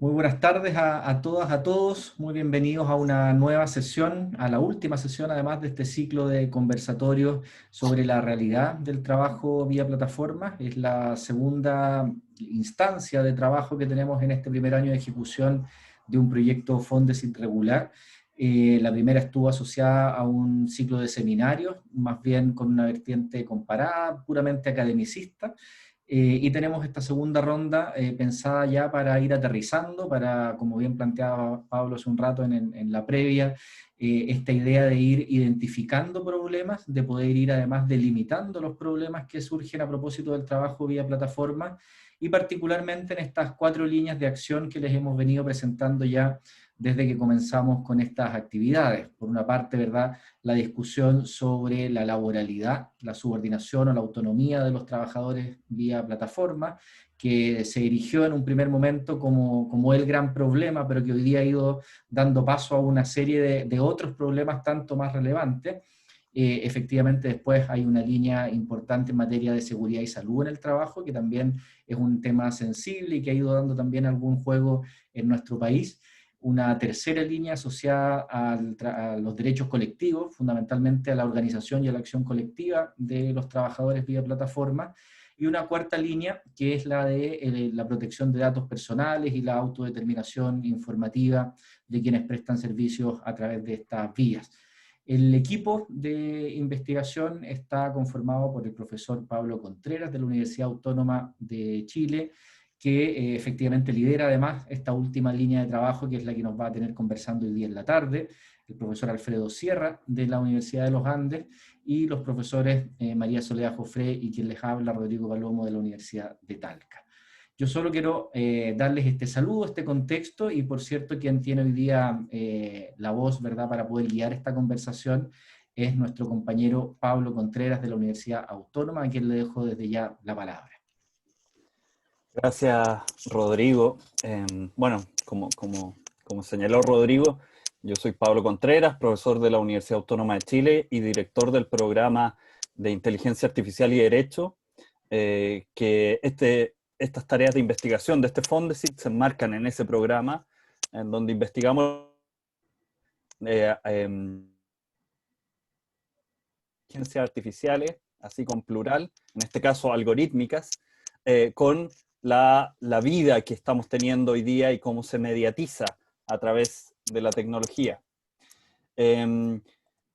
Muy buenas tardes a todas, a todos. Muy bienvenidos a una nueva sesión, a la última sesión además de este ciclo de conversatorios sobre la realidad del trabajo vía plataforma. Es la segunda instancia de trabajo que tenemos en este primer año de ejecución de un proyecto Fondesit regular. La primera estuvo asociada a un ciclo de seminarios, más bien con una vertiente comparada, puramente academicista. Y tenemos esta segunda ronda pensada ya para ir aterrizando, para, como bien planteaba Pablo hace un rato en la previa, esta idea de ir identificando problemas, de poder ir además delimitando los problemas que surgen a propósito del trabajo vía plataforma, y particularmente en estas 4 líneas de acción que les hemos venido presentando ya desde que comenzamos con estas actividades. Por una parte, ¿verdad?, la discusión sobre la laboralidad, la subordinación o la autonomía de los trabajadores vía plataforma, que se erigió en un primer momento como el gran problema, pero que hoy día ha ido dando paso a una serie de otros problemas tanto más relevantes. Efectivamente, después hay una línea importante en materia de seguridad y salud en el trabajo, que también es un tema sensible y que ha ido dando también algún juego en nuestro país. Una tercera línea asociada a los derechos colectivos, fundamentalmente a la organización y a la acción colectiva de los trabajadores vía plataforma, y una cuarta línea que es la de la protección de datos personales y la autodeterminación informativa de quienes prestan servicios a través de estas vías. El equipo de investigación está conformado por el profesor Pablo Contreras de la Universidad Autónoma de Chile, que efectivamente lidera además esta última línea de trabajo, que es la que nos va a tener conversando hoy día en la tarde, el profesor Alfredo Sierra de la Universidad de los Andes, y los profesores María Soledad Jofré y quien les habla, Rodrigo Palomo de la Universidad de Talca. Yo solo quiero darles este saludo, este contexto, y por cierto, quien tiene hoy día la voz, ¿verdad?, para poder guiar esta conversación es nuestro compañero Pablo Contreras de la Universidad Autónoma, a quien le dejo desde ya la palabra. Gracias, Rodrigo. Bueno, como señaló Rodrigo, yo soy Pablo Contreras, profesor de la Universidad Autónoma de Chile y director del programa de Inteligencia Artificial y Derecho, que estas tareas de investigación de este Fondesit se enmarcan en ese programa, en donde investigamos inteligencias artificiales, así con plural, en este caso algorítmicas, con la vida que estamos teniendo hoy día y cómo se mediatiza a través de la tecnología.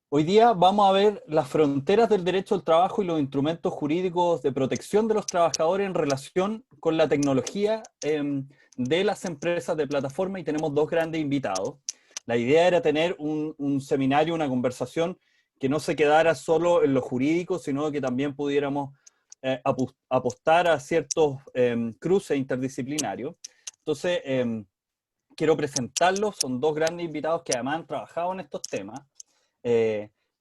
Hoy día vamos a ver las fronteras del derecho al trabajo y los instrumentos jurídicos de protección de los trabajadores en relación con la tecnología de las empresas de plataforma, y tenemos dos grandes invitados. La idea era tener un seminario, una conversación que no se quedara solo en lo jurídico, sino que también pudiéramos apostar a ciertos cruces interdisciplinarios. Entonces, quiero presentarlos, son dos grandes invitados que además han trabajado en estos temas.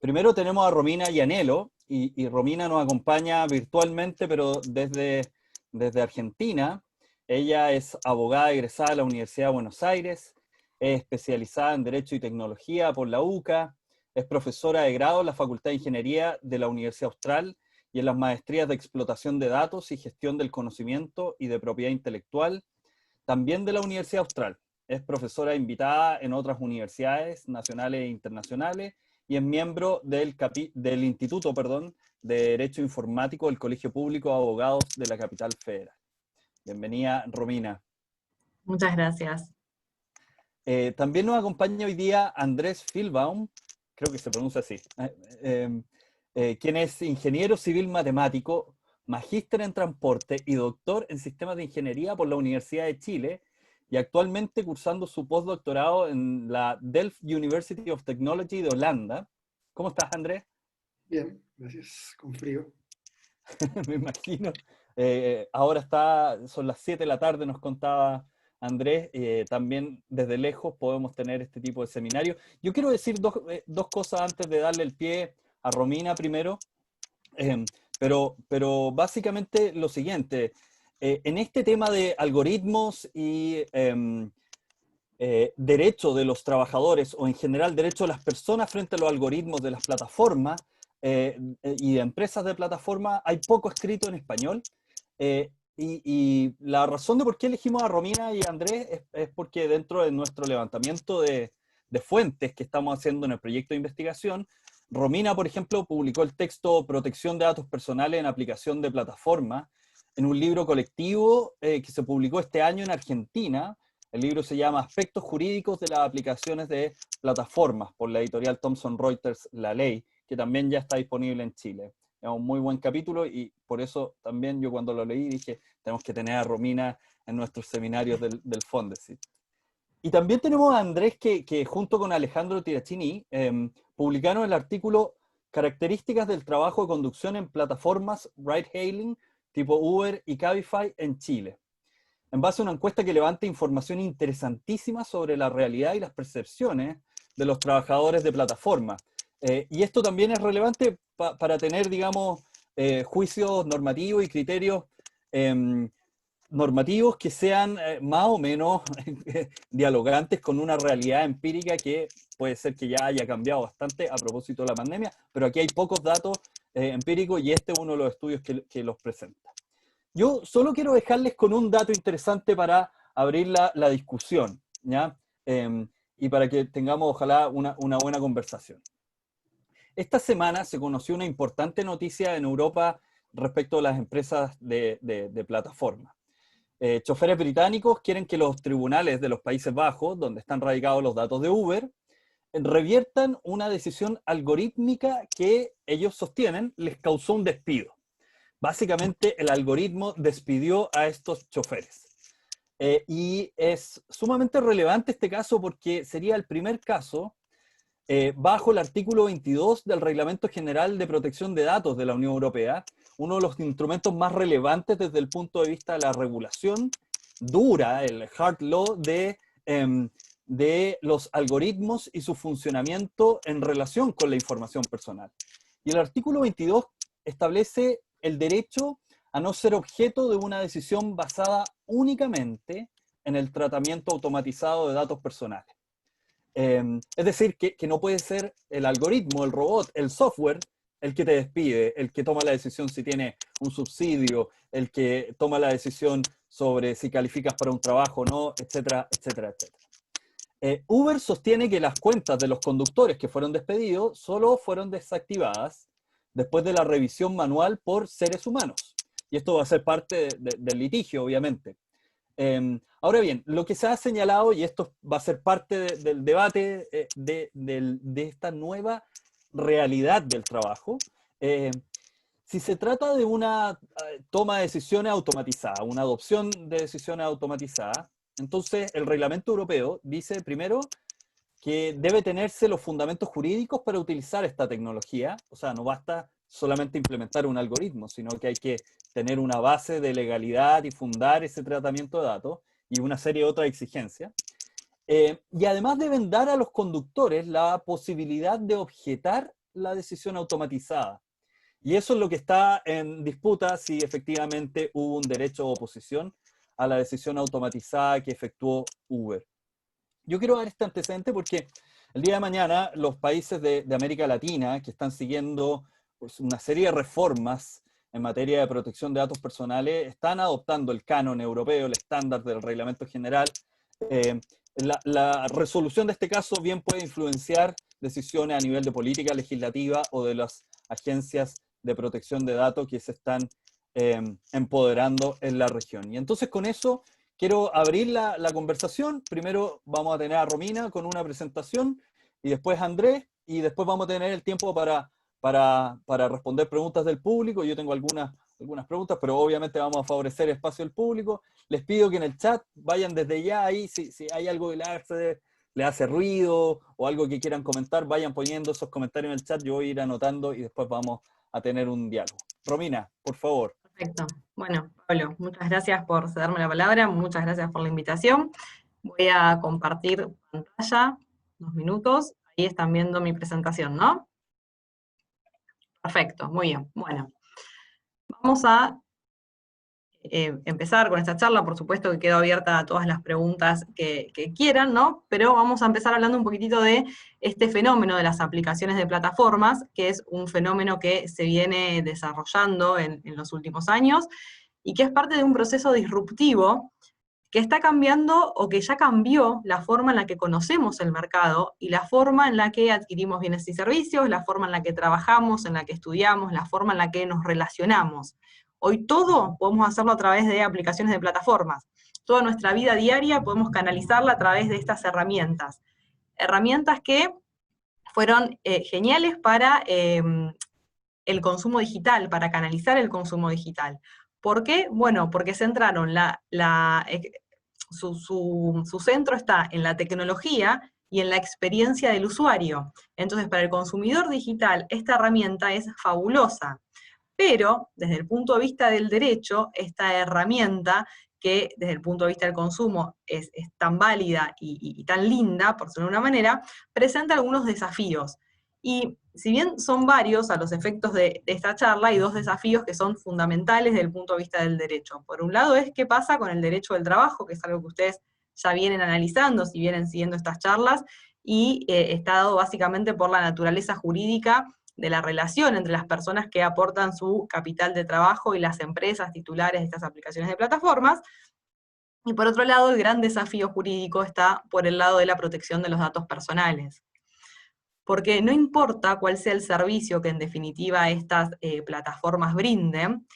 Primero tenemos a Romina Llanelo, y Romina nos acompaña virtualmente, pero desde Argentina. Ella es abogada egresada de la Universidad de Buenos Aires, es especializada en Derecho y Tecnología por la UCA, es profesora de grado en la Facultad de Ingeniería de la Universidad Austral y en las maestrías de Explotación de Datos y Gestión del Conocimiento y de Propiedad Intelectual, también de la Universidad Austral. Es profesora invitada en otras universidades nacionales e internacionales y es miembro del Instituto de Derecho Informático del Colegio Público de Abogados de la Capital Federal. Bienvenida, Romina. Muchas gracias. También nos acompaña hoy día Andrés Filbaum, creo que se pronuncia así, quien es ingeniero civil matemático, magíster en transporte y doctor en sistemas de ingeniería por la Universidad de Chile, y actualmente cursando su postdoctorado en la Delft University of Technology de Holanda. ¿Cómo estás, Andrés? Bien, gracias. Con frío. Me imagino. Ahora son las 7 de la tarde, nos contaba Andrés. También desde lejos podemos tener este tipo de seminario. Yo quiero decir dos cosas antes de darle el pie a Romina primero. Pero básicamente lo siguiente. En este tema de algoritmos y derecho de los trabajadores, o en general derecho de las personas frente a los algoritmos de las plataformas y de empresas de plataforma, hay poco escrito en español. y la razón de por qué elegimos a Romina y a Andrés es porque dentro de nuestro levantamiento de fuentes que estamos haciendo en el proyecto de investigación, Romina, por ejemplo, publicó el texto Protección de datos personales en aplicación de plataforma en un libro colectivo que se publicó este año en Argentina. El libro se llama Aspectos jurídicos de las aplicaciones de plataformas, por la editorial Thomson Reuters La Ley, que también ya está disponible en Chile. Es un muy buen capítulo y por eso también yo cuando lo leí dije, tenemos que tener a Romina en nuestros seminarios del Fondesit. Y también tenemos a Andrés que junto con Alejandro Tirachini publicaron el artículo Características del trabajo de conducción en plataformas ride-hailing tipo Uber y Cabify en Chile, en base a una encuesta que levanta información interesantísima sobre la realidad y las percepciones de los trabajadores de plataforma. Y esto también es relevante para tener, digamos, juicios normativos y criterios normativos que sean más o menos dialogantes con una realidad empírica que puede ser que ya haya cambiado bastante a propósito de la pandemia, pero aquí hay pocos datos empíricos y este es uno de los estudios que los presenta. Yo solo quiero dejarles con un dato interesante para abrir la discusión, ¿ya? Y para que tengamos ojalá una buena conversación. Esta semana se conoció una importante noticia en Europa respecto a las empresas de plataforma. Choferes británicos quieren que los tribunales de los Países Bajos, donde están radicados los datos de Uber, reviertan una decisión algorítmica que ellos sostienen les causó un despido. Básicamente el algoritmo despidió a estos choferes. Y es sumamente relevante este caso porque sería el primer caso bajo el artículo 22 del Reglamento General de Protección de Datos de la Unión Europea, uno de los instrumentos más relevantes desde el punto de vista de la regulación dura, el hard law de los algoritmos y su funcionamiento en relación con la información personal. Y el artículo 22 establece el derecho a no ser objeto de una decisión basada únicamente en el tratamiento automatizado de datos personales. Es decir, que no puede ser el algoritmo, el robot, el software, el que te despide, el que toma la decisión si tiene un subsidio, el que toma la decisión sobre si calificas para un trabajo o no, etcétera, etcétera, etcétera. Uber sostiene que las cuentas de los conductores que fueron despedidos solo fueron desactivadas después de la revisión manual por seres humanos. Y esto va a ser parte del litigio, obviamente. Ahora bien, lo que se ha señalado, y esto va a ser parte del debate de esta nueva realidad del trabajo, si se trata de una toma de decisiones automatizada, una adopción de decisiones automatizadas, entonces el reglamento europeo dice primero que debe tenerse los fundamentos jurídicos para utilizar esta tecnología, o sea, no basta solamente implementar un algoritmo, sino que hay que tener una base de legalidad y fundar ese tratamiento de datos y una serie de otras exigencias. Y además deben dar a los conductores la posibilidad de objetar la decisión automatizada. Y eso es lo que está en disputa, si efectivamente hubo un derecho de oposición a la decisión automatizada que efectuó Uber. Yo quiero dar este antecedente porque el día de mañana los países de América Latina que están siguiendo pues, una serie de reformas en materia de protección de datos personales están adoptando el canon europeo, el estándar del reglamento general. La resolución de este caso bien puede influenciar decisiones a nivel de política legislativa o de las agencias de protección de datos que se están empoderando en la región. Y entonces con eso quiero abrir la conversación. Primero vamos a tener a Romina con una presentación y después a Andrés y después vamos a tener el tiempo para responder preguntas del público. Yo tengo algunas preguntas, pero obviamente vamos a favorecer el espacio del público. Les pido que en el chat vayan desde ya ahí, si hay algo que le hace ruido o algo que quieran comentar, vayan poniendo esos comentarios en el chat, yo voy a ir anotando y después vamos a tener un diálogo. Romina, por favor. Perfecto. Bueno, Pablo, muchas gracias por cederme la palabra, muchas gracias por la invitación. Voy a compartir pantalla, 2 minutos. Ahí están viendo mi presentación, ¿no? Perfecto, muy bien. Bueno, vamos a empezar con esta charla. Por supuesto que quedo abierta a todas las preguntas que quieran, ¿no? Pero vamos a empezar hablando un poquitito de este fenómeno de las aplicaciones de plataformas, que es un fenómeno que se viene desarrollando en los últimos años, y que es parte de un proceso disruptivo que está cambiando o que ya cambió la forma en la que conocemos el mercado y la forma en la que adquirimos bienes y servicios, la forma en la que trabajamos, en la que estudiamos, la forma en la que nos relacionamos. Hoy todo podemos hacerlo a través de aplicaciones de plataformas. Toda nuestra vida diaria podemos canalizarla a través de estas herramientas. Herramientas que fueron geniales para el consumo digital, para canalizar el consumo digital. ¿Por qué? Bueno, porque centraron su centro está en la tecnología y en la experiencia del usuario. Entonces, para el consumidor digital, esta herramienta es fabulosa. Pero, desde el punto de vista del derecho, esta herramienta, que desde el punto de vista del consumo es tan válida y tan linda, por decirlo de una manera, presenta algunos desafíos. Y si bien son varios a los efectos de esta charla, hay dos desafíos que son fundamentales desde el punto de vista del derecho. Por un lado es qué pasa con el derecho del trabajo, que es algo que ustedes ya vienen analizando, si vienen siguiendo estas charlas, y está dado básicamente por la naturaleza jurídica de la relación entre las personas que aportan su capital de trabajo y las empresas titulares de estas aplicaciones de plataformas. Y por otro lado, el gran desafío jurídico está por el lado de la protección de los datos personales. Porque no importa cuál sea el servicio que en definitiva estas plataformas brinden,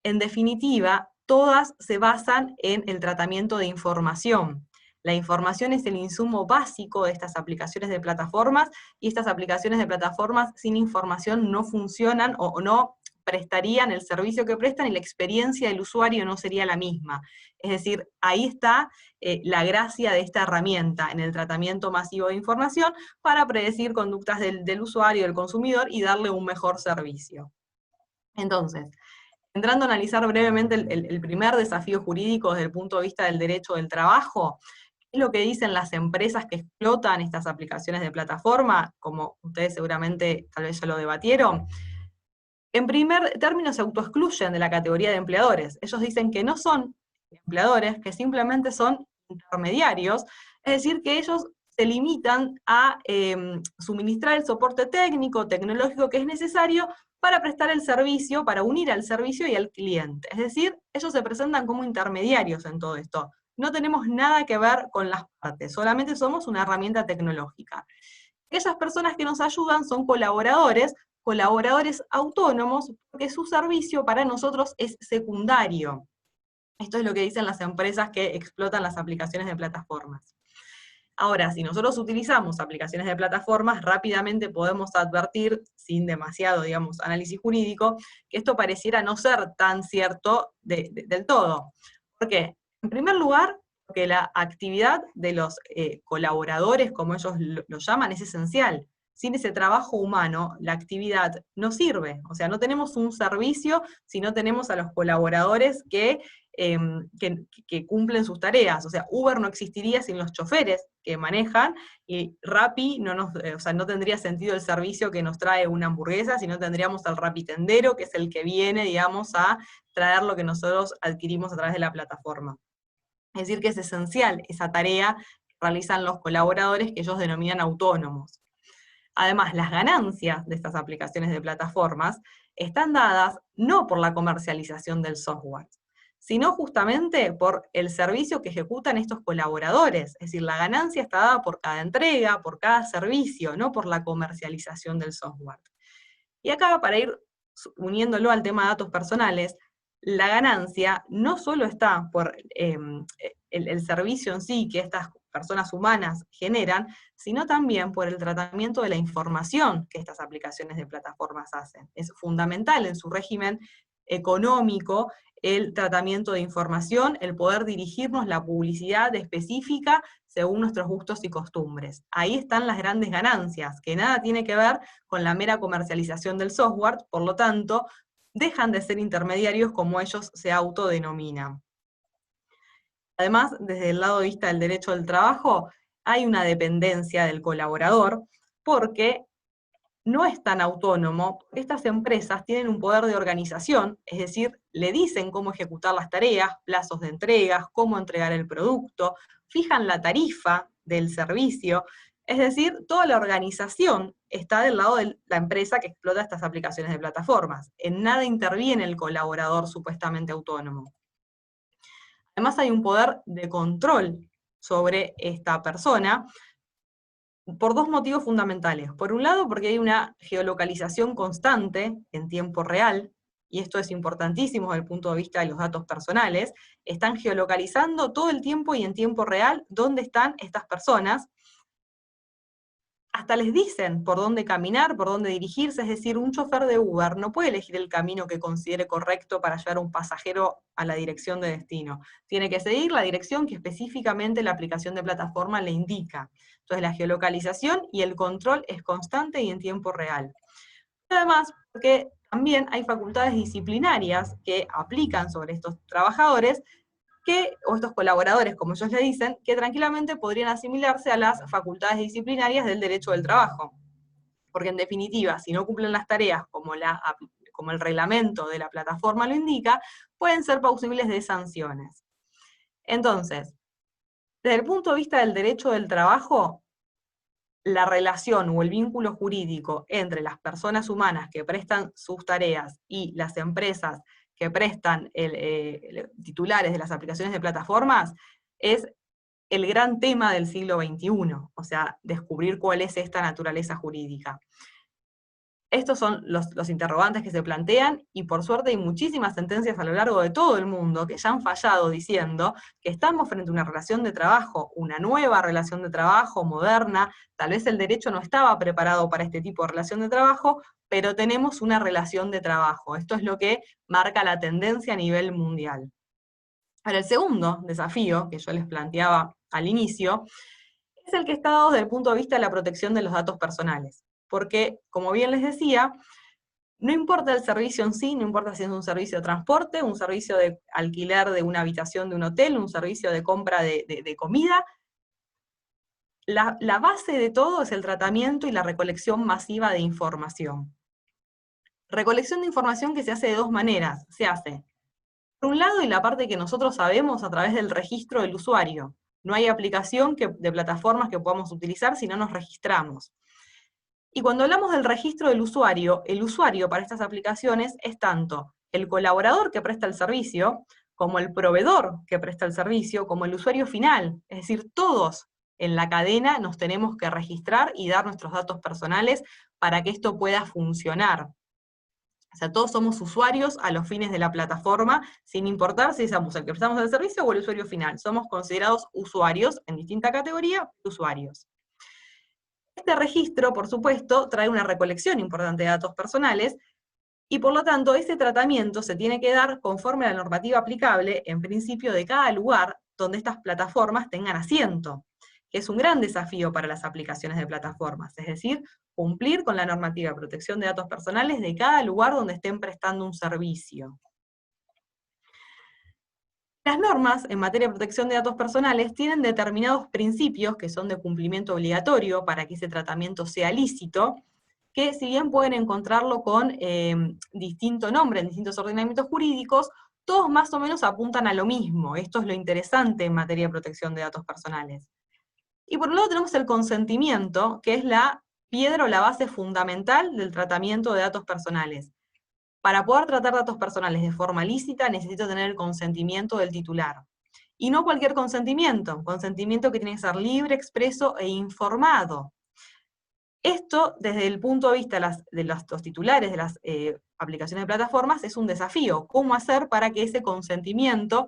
en definitiva, todas se basan en el tratamiento de información. La información es el insumo básico de estas aplicaciones de plataformas, y estas aplicaciones de plataformas sin información no funcionan o no prestarían el servicio que prestan, y la experiencia del usuario no sería la misma. Es decir, ahí está la gracia de esta herramienta, en el tratamiento masivo de información, para predecir conductas del usuario, del consumidor, y darle un mejor servicio. Entonces, entrando a analizar brevemente el primer desafío jurídico desde el punto de vista del derecho del trabajo, ¿qué es lo que dicen las empresas que explotan estas aplicaciones de plataforma? Como ustedes seguramente tal vez ya lo debatieron. En primer término, se autoexcluyen de la categoría de empleadores. Ellos dicen que no son empleadores, que simplemente son intermediarios, es decir, que ellos se limitan a suministrar el soporte técnico, tecnológico que es necesario para prestar el servicio, para unir al servicio y al cliente. Es decir, ellos se presentan como intermediarios en todo esto. No tenemos nada que ver con las partes, solamente somos una herramienta tecnológica. Aquellas personas que nos ayudan son colaboradores autónomos, porque su servicio para nosotros es secundario. Esto es lo que dicen las empresas que explotan las aplicaciones de plataformas. Ahora, si nosotros utilizamos aplicaciones de plataformas, rápidamente podemos advertir, sin demasiado, digamos, análisis jurídico, que esto pareciera no ser tan cierto del todo. ¿Por qué? En primer lugar, porque la actividad de los colaboradores, como ellos lo llaman, es esencial. Sin ese trabajo humano, la actividad no sirve. O sea, no tenemos un servicio si no tenemos a los colaboradores que cumplen sus tareas. O sea, Uber no existiría sin los choferes que manejan, y Rappi no tendría sentido el servicio que nos trae una hamburguesa si no tendríamos al Rapitendero, que es el que viene, digamos, a traer lo que nosotros adquirimos a través de la plataforma. Es decir, que es esencial esa tarea que realizan los colaboradores, que ellos denominan autónomos. Además, las ganancias de estas aplicaciones de plataformas están dadas no por la comercialización del software, sino justamente por el servicio que ejecutan estos colaboradores. Es decir, la ganancia está dada por cada entrega, por cada servicio, no por la comercialización del software. Y acá, para ir uniéndolo al tema de datos personales, la ganancia no solo está por el servicio en sí que estas personas humanas generan, sino también por el tratamiento de la información que estas aplicaciones de plataformas hacen. Es fundamental en su régimen económico el tratamiento de información, el poder dirigirnos la publicidad específica según nuestros gustos y costumbres. Ahí están las grandes ganancias, que nada tiene que ver con la mera comercialización del software, por lo tanto, dejan de ser intermediarios como ellos se autodenominan. Además, desde el lado de vista del derecho del trabajo, hay una dependencia del colaborador, porque no es tan autónomo. Estas empresas tienen un poder de organización, es decir, le dicen cómo ejecutar las tareas, plazos de entregas, cómo entregar el producto, fijan la tarifa del servicio, Es decir, toda la organización está del lado de la empresa que explota estas aplicaciones de plataformas. En nada interviene el colaborador supuestamente autónomo. Además hay un poder de control sobre esta persona por dos motivos fundamentales. Por un lado, porque hay una geolocalización constante en tiempo real, y esto es importantísimo desde el punto de vista de los datos personales. Están geolocalizando todo el tiempo y en tiempo real dónde están estas personas. Hasta les dicen por dónde caminar, por dónde dirigirse, es decir, un chofer de Uber no puede elegir el camino que considere correcto para llevar a un pasajero a la dirección de destino. Tiene que seguir la dirección que específicamente la aplicación de plataforma le indica. Entonces la geolocalización y el control es constante y en tiempo real. Además, porque también hay facultades disciplinarias que aplican sobre estos trabajadores, o estos colaboradores, como ellos le dicen, que tranquilamente podrían asimilarse a las facultades disciplinarias del derecho del trabajo. Porque en definitiva, si no cumplen las tareas como el reglamento de la plataforma lo indica, pueden ser plausibles de sanciones. Entonces, desde el punto de vista del derecho del trabajo, la relación o el vínculo jurídico entre las personas humanas que prestan sus tareas y las empresas que prestan titulares de las aplicaciones de plataformas, es el gran tema del siglo XXI, o sea, descubrir cuál es esta naturaleza jurídica. Estos son los interrogantes que se plantean, y por suerte hay muchísimas sentencias a lo largo de todo el mundo que ya han fallado diciendo que estamos frente a una relación de trabajo, una nueva relación de trabajo, moderna. Tal vez el derecho no estaba preparado para este tipo de relación de trabajo, pero tenemos una relación de trabajo. Esto es lo que marca la tendencia a nivel mundial. Ahora, el segundo desafío que yo les planteaba al inicio es el que está dado desde el punto de vista de la protección de los datos personales. Porque, como bien les decía, no importa el servicio en sí, no importa si es un servicio de transporte, un servicio de alquiler de una habitación de un hotel, un servicio de compra de comida, la base de todo es el tratamiento y la recolección masiva de información. Recolección de información que se hace de dos maneras. Se hace, por un lado, y la parte que nosotros sabemos a través del registro del usuario. No hay aplicación de plataformas que podamos utilizar si no nos registramos. Y cuando hablamos del registro del usuario, el usuario para estas aplicaciones es tanto el colaborador que presta el servicio, como el proveedor que presta el servicio, como el usuario final. Es decir, todos en la cadena nos tenemos que registrar y dar nuestros datos personales para que esto pueda funcionar. O sea, todos somos usuarios a los fines de la plataforma, sin importar si somos el que prestamos el servicio o el usuario final. Somos considerados usuarios en distinta categoría de usuarios. Este registro, por supuesto, trae una recolección importante de datos personales, y por lo tanto ese tratamiento se tiene que dar conforme a la normativa aplicable, en principio, de cada lugar donde estas plataformas tengan asiento, que es un gran desafío para las aplicaciones de plataformas, es decir, cumplir con la normativa de protección de datos personales de cada lugar donde estén prestando un servicio. Las normas en materia de protección de datos personales tienen determinados principios que son de cumplimiento obligatorio para que ese tratamiento sea lícito, que si bien pueden encontrarlo con distinto nombre en distintos ordenamientos jurídicos, todos más o menos apuntan a lo mismo. Esto es lo interesante en materia de protección de datos personales. Y por un lado tenemos el consentimiento, que es la piedra o la base fundamental del tratamiento de datos personales. Para poder tratar datos personales de forma lícita, necesito tener el consentimiento del titular. Y no cualquier consentimiento, un consentimiento que tiene que ser libre, expreso e informado. Esto, desde el punto de vista de los titulares de las aplicaciones de plataformas, es un desafío. ¿Cómo hacer para que ese consentimiento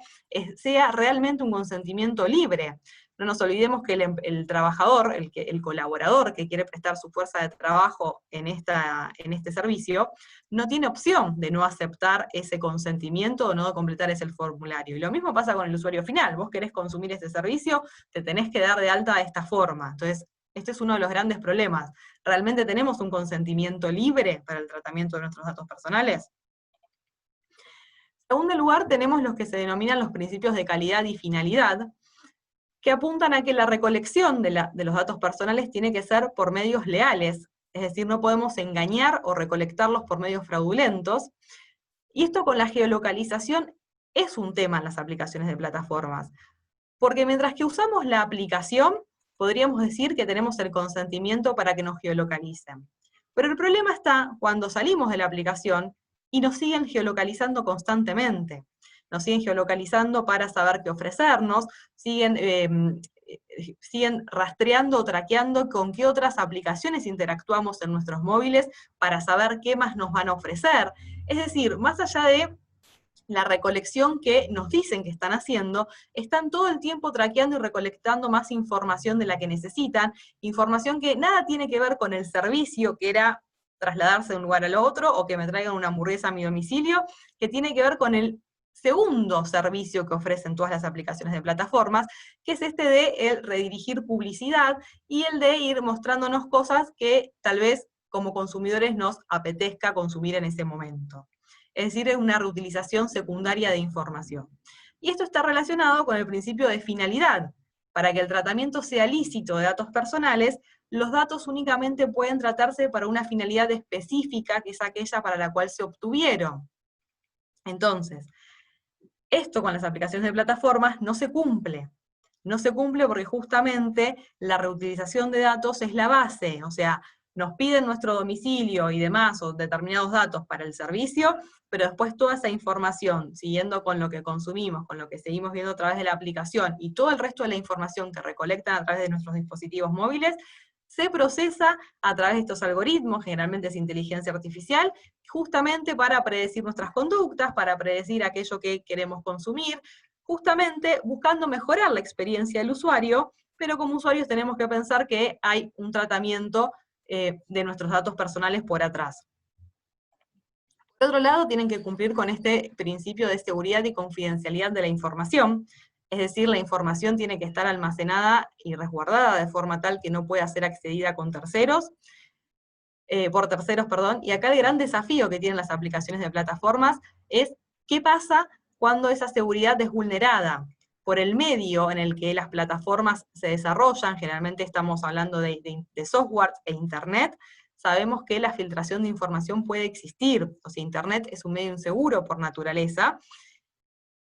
sea realmente un consentimiento libre? No nos olvidemos que el trabajador, el colaborador que quiere prestar su fuerza de trabajo en este servicio, no tiene opción de no aceptar ese consentimiento o no completar ese formulario. Y lo mismo pasa con el usuario final. Vos querés consumir este servicio, te tenés que dar de alta de esta forma. Entonces, este es uno de los grandes problemas. ¿Realmente tenemos un consentimiento libre para el tratamiento de nuestros datos personales? En segundo lugar, tenemos los que se denominan los principios de calidad y finalidad, que apuntan a que la recolección de los datos personales tiene que ser por medios leales, es decir, no podemos engañar o recolectarlos por medios fraudulentos, y esto con la geolocalización es un tema en las aplicaciones de plataformas, porque mientras que usamos la aplicación, podríamos decir que tenemos el consentimiento para que nos geolocalicen. Pero el problema está cuando salimos de la aplicación y nos siguen geolocalizando constantemente. Nos siguen geolocalizando para saber qué ofrecernos, siguen rastreando o traqueando con qué otras aplicaciones interactuamos en nuestros móviles para saber qué más nos van a ofrecer. Es decir, más allá de la recolección que nos dicen que están haciendo, están todo el tiempo traqueando y recolectando más información de la que necesitan, información que nada tiene que ver con el servicio, que era trasladarse de un lugar al otro, o que me traigan una hamburguesa a mi domicilio, que tiene que ver con el segundo servicio que ofrecen todas las aplicaciones de plataformas, que es este de el redirigir publicidad y el de ir mostrándonos cosas que tal vez como consumidores nos apetezca consumir en ese momento. Es decir, es una reutilización secundaria de información. Y esto está relacionado con el principio de finalidad. Para que el tratamiento sea lícito de datos personales, los datos únicamente pueden tratarse para una finalidad específica, que es aquella para la cual se obtuvieron. Entonces, esto con las aplicaciones de plataformas no se cumple. No se cumple porque justamente la reutilización de datos es la base, o sea, nos piden nuestro domicilio y demás, o determinados datos para el servicio, pero después toda esa información, siguiendo con lo que consumimos, con lo que seguimos viendo a través de la aplicación, y todo el resto de la información que recolectan a través de nuestros dispositivos móviles, se procesa a través de estos algoritmos, generalmente es inteligencia artificial, justamente para predecir nuestras conductas, para predecir aquello que queremos consumir, justamente buscando mejorar la experiencia del usuario, pero como usuarios tenemos que pensar que hay un tratamiento de nuestros datos personales por atrás. Por otro lado, tienen que cumplir con este principio de seguridad y confidencialidad de la información, es decir, la información tiene que estar almacenada y resguardada de forma tal que no pueda ser accedida con terceros, por terceros, y acá el gran desafío que tienen las aplicaciones de plataformas es qué pasa cuando esa seguridad es vulnerada. Por el medio en el que las plataformas se desarrollan, generalmente estamos hablando de software e internet, sabemos que la filtración de información puede existir, o sea, internet es un medio inseguro por naturaleza,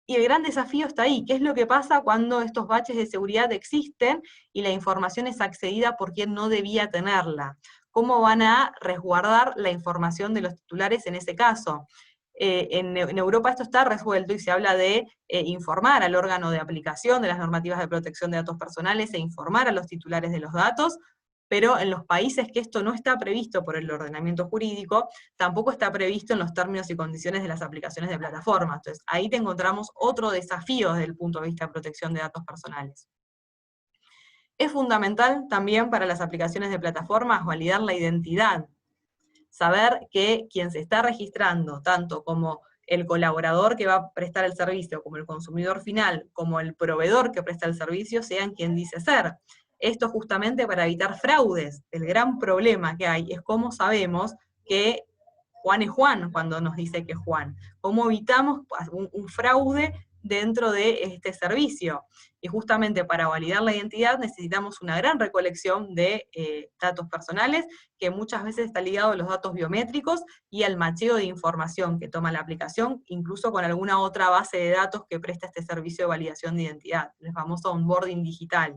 y el gran desafío está ahí, ¿qué es lo que pasa cuando estos baches de seguridad existen y la información es accedida por quien no debía tenerla? ¿Cómo van a resguardar la información de los titulares en ese caso? En Europa esto está resuelto y se habla de informar al órgano de aplicación de las normativas de protección de datos personales e informar a los titulares de los datos, pero en los países que esto no está previsto por el ordenamiento jurídico, tampoco está previsto en los términos y condiciones de las aplicaciones de plataformas. Entonces, ahí te encontramos otro desafío desde el punto de vista de protección de datos personales. Es fundamental también para las aplicaciones de plataformas validar la identidad. Saber que quien se está registrando, tanto como el colaborador que va a prestar el servicio, como el consumidor final, como el proveedor que presta el servicio, sean quien dice ser. Esto justamente para evitar fraudes. El gran problema que hay es cómo sabemos que Juan es Juan cuando nos dice que es Juan. ¿Cómo evitamos un fraude dentro de este servicio? Y justamente para validar la identidad necesitamos una gran recolección de datos personales, que muchas veces está ligado a los datos biométricos y al macheo de información que toma la aplicación, incluso con alguna otra base de datos que presta este servicio de validación de identidad, el famoso onboarding digital.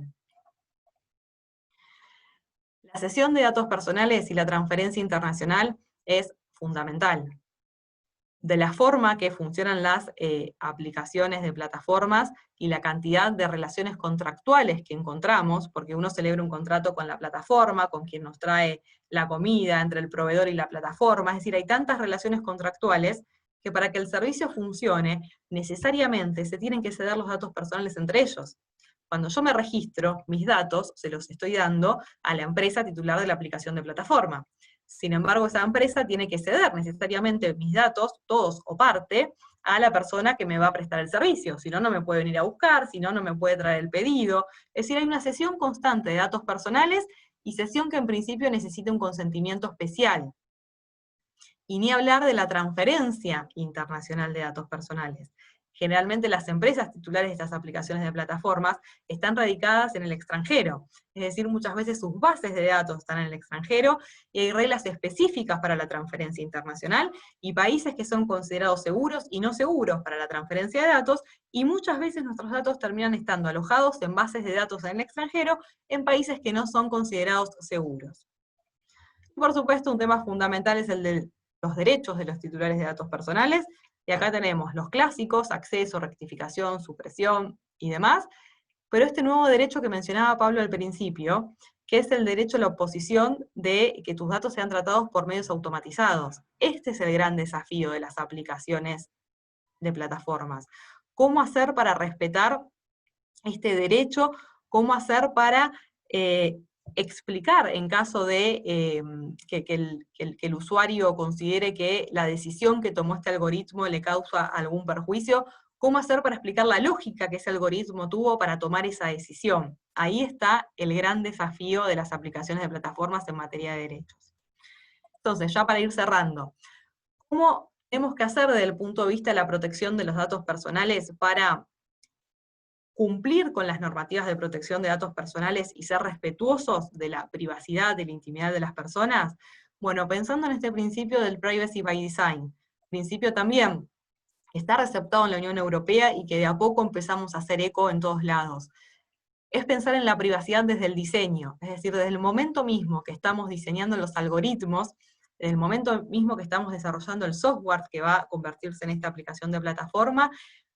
La cesión de datos personales y la transferencia internacional es fundamental. De la forma que funcionan las aplicaciones de plataformas y la cantidad de relaciones contractuales que encontramos, porque uno celebra un contrato con la plataforma, con quien nos trae la comida, entre el proveedor y la plataforma, es decir, hay tantas relaciones contractuales que para que el servicio funcione, necesariamente se tienen que ceder los datos personales entre ellos. Cuando yo me registro, mis datos se los estoy dando a la empresa titular de la aplicación de plataforma. Sin embargo, esa empresa tiene que ceder necesariamente mis datos, todos o parte, a la persona que me va a prestar el servicio. Si no, no me puede venir a buscar, si no, no me puede traer el pedido. Es decir, hay una cesión constante de datos personales y cesión que en principio necesita un consentimiento especial. Y ni hablar de la transferencia internacional de datos personales. generalmente las empresas titulares de estas aplicaciones de plataformas están radicadas en el extranjero. Es decir, muchas veces sus bases de datos están en el extranjero y hay reglas específicas para la transferencia internacional y países que son considerados seguros y no seguros para la transferencia de datos, y muchas veces nuestros datos terminan estando alojados en bases de datos en el extranjero en países que no son considerados seguros. Y por supuesto, un tema fundamental es el de los derechos de los titulares de datos personales, y acá tenemos los clásicos: acceso, rectificación, supresión y demás, pero este nuevo derecho que mencionaba Pablo al principio, que es el derecho a la oposición de que tus datos sean tratados por medios automatizados. Este es el gran desafío de las aplicaciones de plataformas. ¿Cómo hacer para respetar este derecho? ¿Cómo hacer para explicar en caso de que el usuario considere que la decisión que tomó este algoritmo le causa algún perjuicio? ¿Cómo hacer para explicar la lógica que ese algoritmo tuvo para tomar esa decisión? Ahí está el gran desafío de las aplicaciones de plataformas en materia de derechos. Entonces, ya para ir cerrando, ¿cómo tenemos que hacer desde el punto de vista de la protección de los datos personales para cumplir con las normativas de protección de datos personales y ser respetuosos de la privacidad, de la intimidad de las personas? Bueno, pensando en este principio del privacy by design, principio también que está receptado en la Unión Europea y que de a poco empezamos a hacer eco en todos lados, es pensar en la privacidad desde el diseño, es decir, desde el momento mismo que estamos diseñando los algoritmos, desde el momento mismo que estamos desarrollando el software que va a convertirse en esta aplicación de plataforma,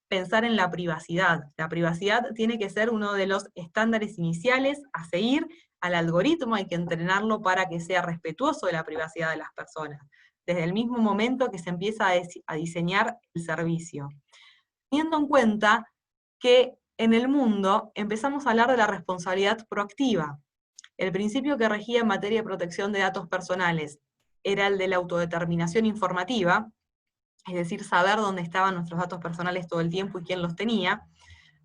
pensar en la privacidad. La privacidad tiene que ser uno de los estándares iniciales a seguir. Al algoritmo hay que entrenarlo para que sea respetuoso de la privacidad de las personas, desde el mismo momento que se empieza a diseñar el servicio. Teniendo en cuenta que en el mundo empezamos a hablar de la responsabilidad proactiva. El principio que regía en materia de protección de datos personales era el de la autodeterminación informativa, es decir, saber dónde estaban nuestros datos personales todo el tiempo y quién los tenía,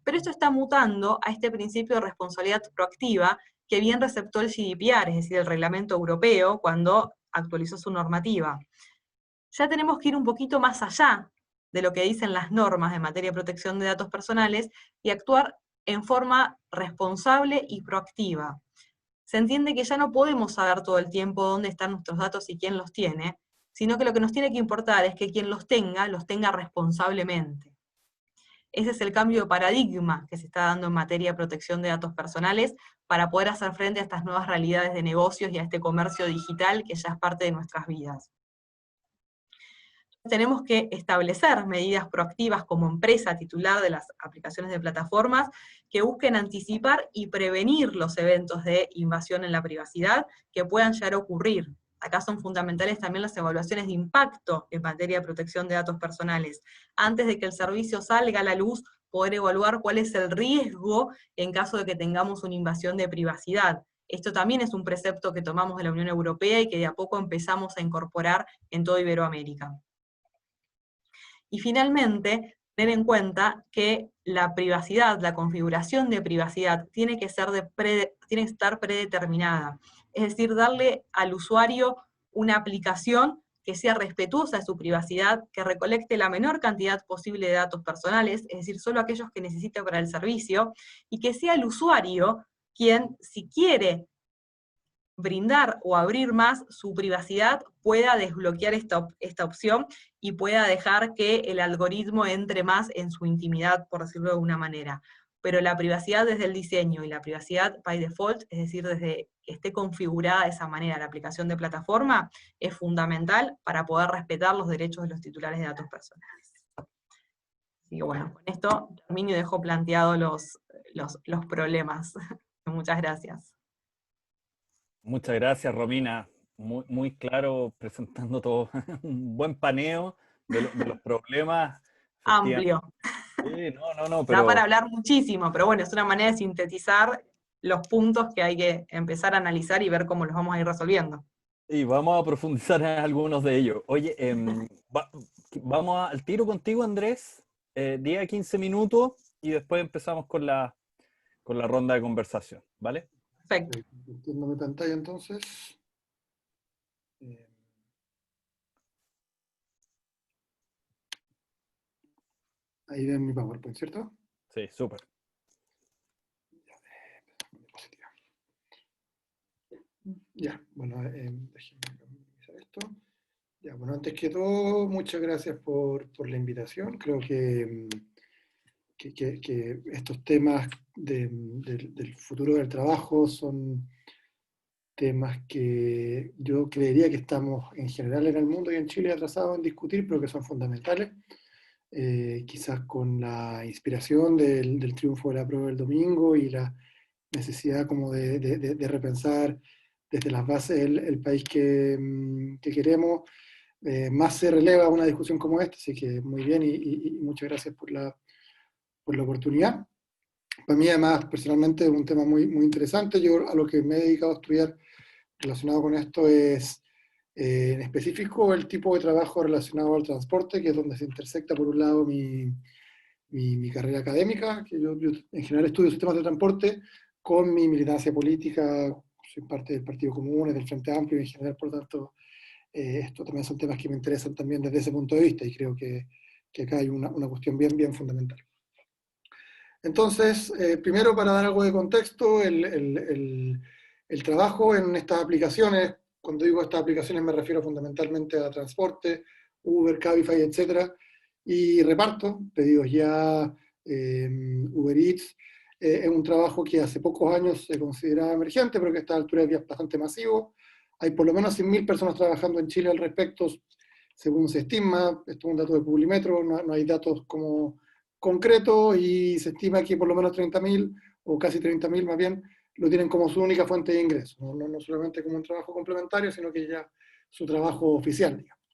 pero esto está mutando a este principio de responsabilidad proactiva que bien receptó el GDPR, es decir, el Reglamento Europeo, cuando actualizó su normativa. Ya tenemos que ir un poquito más allá de lo que dicen las normas en materia de protección de datos personales y actuar en forma responsable y proactiva. Se entiende que ya no podemos saber todo el tiempo dónde están nuestros datos y quién los tiene, sino que lo que nos tiene que importar es que quien los tenga responsablemente. Ese es el cambio de paradigma que se está dando en materia de protección de datos personales para poder hacer frente a estas nuevas realidades de negocios y a este comercio digital que ya es parte de nuestras vidas. Tenemos que establecer medidas proactivas como empresa titular de las aplicaciones de plataformas que busquen anticipar y prevenir los eventos de invasión en la privacidad que puedan llegar a ocurrir. Acá son fundamentales también las evaluaciones de impacto en materia de protección de datos personales. Antes de que el servicio salga a la luz, poder evaluar cuál es el riesgo en caso de que tengamos una invasión de privacidad. Esto también es un precepto que tomamos de la Unión Europea y que de a poco empezamos a incorporar en toda Iberoamérica. Y finalmente, tener en cuenta que la privacidad, la configuración de privacidad, tiene que estar predeterminada. Es decir, darle al usuario una aplicación que sea respetuosa de su privacidad, que recolecte la menor cantidad posible de datos personales, es decir, solo aquellos que necesite para el servicio, y que sea el usuario quien, si quiere brindar o abrir más su privacidad, pueda desbloquear esta opción y pueda dejar que el algoritmo entre más en su intimidad, por decirlo de alguna manera. Pero la privacidad desde el diseño y la privacidad by default, es decir, desde que esté configurada de esa manera la aplicación de plataforma, es fundamental para poder respetar los derechos de los titulares de datos personales. Así que bueno, con esto termino y dejo planteados los problemas. Muchas gracias. Muchas gracias, Romina. Muy claro, presentando todo. Un buen paneo de los problemas. Amplio. Sí, Da pero... para hablar muchísimo, pero bueno, es una manera de sintetizar los puntos que hay que empezar a analizar y ver cómo los vamos a ir resolviendo. Y vamos a profundizar en algunos de ellos. Oye, vamos al tiro contigo, Andrés. 10 a 15 minutos y después empezamos con la ronda de conversación, ¿vale? Perfecto. Entiendo mi pantalla entonces. Ahí ven mi PowerPoint, ¿cierto? Sí, súper. Ya, bueno, déjenme minimizar esto. Ya, bueno, antes que todo, muchas gracias por la invitación. Creo que estos temas del futuro del trabajo son temas que yo creería que estamos en general en el mundo y en Chile atrasados en discutir, pero que son fundamentales. Quizás con la inspiración del triunfo de la prueba del domingo y la necesidad como de repensar desde las bases el país que queremos, más se releva una discusión como esta, así que muy bien y muchas gracias por la oportunidad. Para mí además personalmente es un tema muy interesante. Yo a lo que me he dedicado a estudiar relacionado con esto es en específico el tipo de trabajo relacionado al transporte, que es donde se intersecta por un lado mi carrera académica, que yo en general estudio sistemas de transporte, con mi militancia política, soy parte del Partido Común, del Frente Amplio y en general, por tanto, estos también son temas que me interesan también desde ese punto de vista y creo que acá hay una cuestión bien fundamental. Entonces, primero para dar algo de contexto, el trabajo en estas aplicaciones, cuando digo estas aplicaciones me refiero fundamentalmente a transporte, Uber, Cabify, etcétera, y reparto, pedidos ya, Uber Eats, es un trabajo que hace pocos años se consideraba emergente, pero que a esta altura es bastante masivo. Hay por lo menos 100.000 personas trabajando en Chile al respecto, según se estima. Esto es un dato de Publimetro, no hay datos como concretos y se estima que por lo menos 30.000 o casi 30.000 más bien lo tienen como su única fuente de ingreso, no solamente como un trabajo complementario, sino que ya su trabajo oficial, digamos.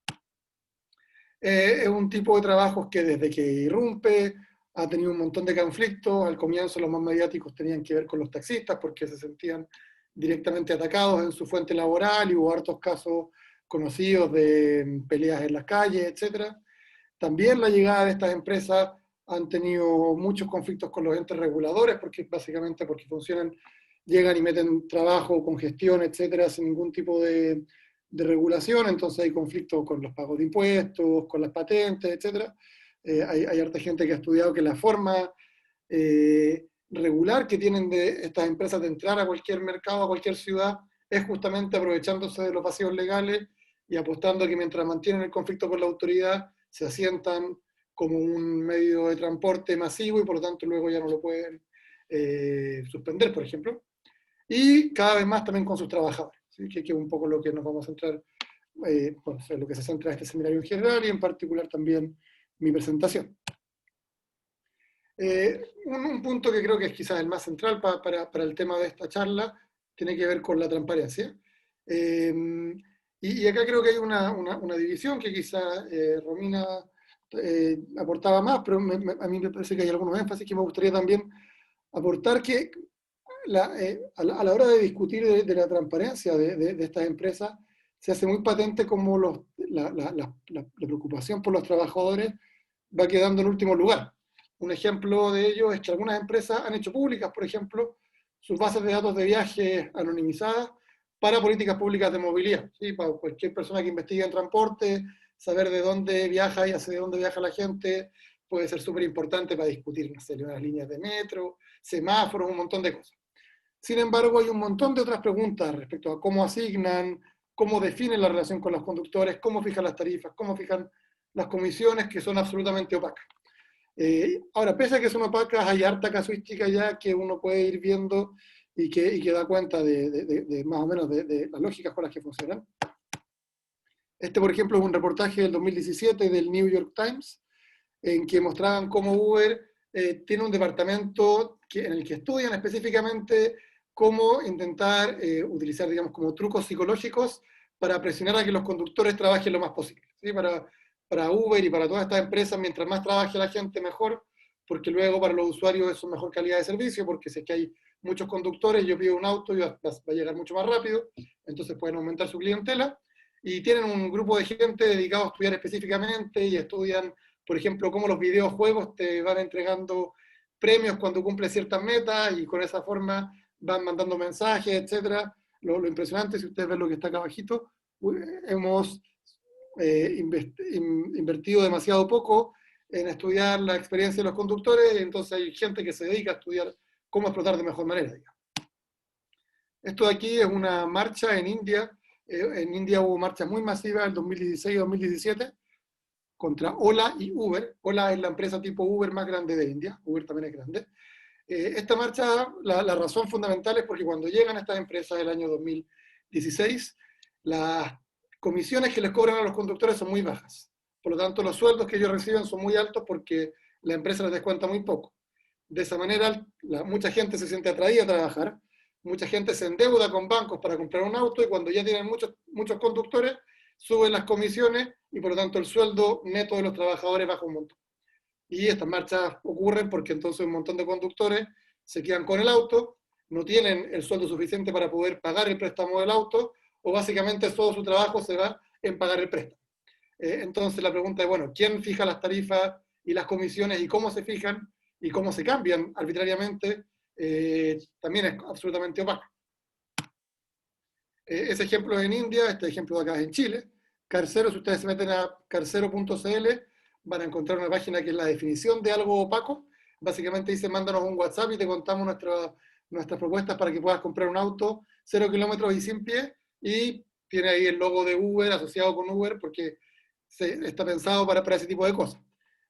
Es un tipo de trabajos que desde que irrumpe ha tenido un montón de conflictos. Al comienzo los más mediáticos tenían que ver con los taxistas porque se sentían directamente atacados en su fuente laboral y hubo hartos casos conocidos de peleas en las calles, etc. También la llegada de estas empresas han tenido muchos conflictos con los entes reguladores, porque básicamente porque funcionan, llegan y meten trabajo, congestión, etcétera, sin ningún tipo de regulación. Entonces hay conflictos con los pagos de impuestos, con las patentes, etcétera. Hay harta gente que ha estudiado que la forma regular que tienen de estas empresas de entrar a cualquier mercado, a cualquier ciudad, es justamente aprovechándose de los vacíos legales y apostando a que mientras mantienen el conflicto con la autoridad, se asientan como un medio de transporte masivo y por lo tanto luego ya no lo pueden suspender, por ejemplo. Y cada vez más también con sus trabajadores, ¿sí? Que es un poco lo que nos vamos a centrar, bueno, lo que se centra en este seminario en general y en particular también mi presentación. Un punto que creo que es quizás el más central para el tema de esta charla tiene que ver con la transparencia. Y acá creo que hay una división que quizás Romina aportaba más, pero a mí me parece que hay algunos énfasis que me gustaría también aportar, que a la hora de discutir de la transparencia de estas empresas, se hace muy patente cómo la preocupación por los trabajadores va quedando en último lugar. Un ejemplo de ello es que algunas empresas han hecho públicas, por ejemplo, sus bases de datos de viaje anonimizadas para políticas públicas de movilidad. ¿Sí? Para cualquier persona que investigue en transporte, saber de dónde viaja y hacia dónde viaja la gente puede ser súper importante para discutir, no sé, las líneas de metro, semáforos, un montón de cosas. Sin embargo, hay un montón de otras preguntas respecto a cómo asignan, cómo definen la relación con los conductores, cómo fijan las tarifas, cómo fijan las comisiones, que son absolutamente opacas. Ahora, pese a que son opacas, hay harta casuística ya que uno puede ir viendo y que da cuenta de más o menos de las lógicas con las que funcionan. Este, por ejemplo, es un reportaje del 2017 del New York Times, en que mostraban cómo Uber tiene un departamento en el que estudian específicamente cómo intentar utilizar, digamos, como trucos psicológicos para presionar a que los conductores trabajen lo más posible, ¿sí? Para Uber y para todas estas empresas, mientras más trabaje la gente, mejor, porque luego para los usuarios es una mejor calidad de servicio, porque si es que hay muchos conductores, yo pido un auto y va a llegar mucho más rápido, entonces pueden aumentar su clientela, y tienen un grupo de gente dedicado a estudiar específicamente y estudian, por ejemplo, cómo los videojuegos te van entregando premios cuando cumples ciertas metas y con esa forma van mandando mensajes, etc. Lo impresionante, si ustedes ven lo que está acá abajito, hemos invertido demasiado poco en estudiar la experiencia de los conductores, y entonces hay gente que se dedica a estudiar cómo explotar de mejor manera, digamos. Esto de aquí es una marcha en India. En India hubo marchas muy masivas en 2016 y 2017 contra Ola y Uber. Ola es la empresa tipo Uber más grande de India, Uber también es grande. Esta marcha, la razón fundamental es porque cuando llegan estas empresas el año 2016, las comisiones que les cobran a los conductores son muy bajas. Por lo tanto, los sueldos que ellos reciben son muy altos porque la empresa les descuenta muy poco. De esa manera, mucha gente se siente atraída a trabajar, mucha gente se endeuda con bancos para comprar un auto y cuando ya tienen muchos conductores, suben las comisiones y por lo tanto el sueldo neto de los trabajadores baja un montón. Y estas marchas ocurren porque entonces un montón de conductores se quedan con el auto, no tienen el sueldo suficiente para poder pagar el préstamo del auto, o básicamente todo su trabajo se va en pagar el préstamo. Entonces la pregunta es, bueno, ¿quién fija las tarifas y las comisiones y cómo se fijan y cómo se cambian arbitrariamente? También es absolutamente opaco. Ese ejemplo es en India, este ejemplo de acá es en Chile. Carcero, si ustedes se meten a carcero.cl, van a encontrar una página que es la definición de algo opaco. Básicamente dice, mándanos un WhatsApp y te contamos nuestras propuestas para que puedas comprar un auto 0 kilómetros y sin pie, y tiene ahí el logo de Uber asociado con Uber porque está pensado para ese tipo de cosas.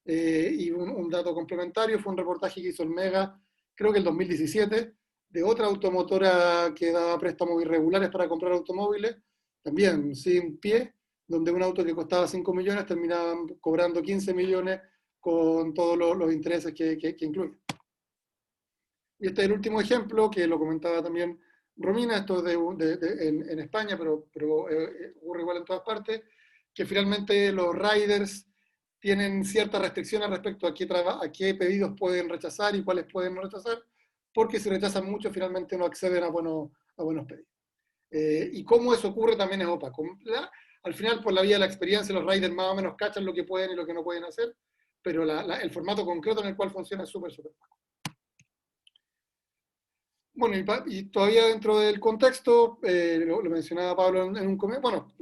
Y un dato complementario fue un reportaje que hizo el Mega, creo que el 2017, de otra automotora que daba préstamos irregulares para comprar automóviles, también sin pie, donde un auto que costaba 5 millones terminaban cobrando 15 millones con todos los intereses que incluye. Y este es el último ejemplo, que lo comentaba también Romina, esto es en España, pero ocurre igual en todas partes, que finalmente los riders tienen ciertas restricciones respecto a qué pedidos pueden rechazar y cuáles pueden no rechazar, porque si rechazan mucho, finalmente no acceden a buenos pedidos. Y cómo eso ocurre también es opaco. Al final, por la vía de la experiencia, los riders más o menos cachan lo que pueden y lo que no pueden hacer, pero el formato concreto en el cual funciona es súper opaco. Bueno, y todavía dentro del contexto, lo mencionaba Pablo en un comentario, bueno,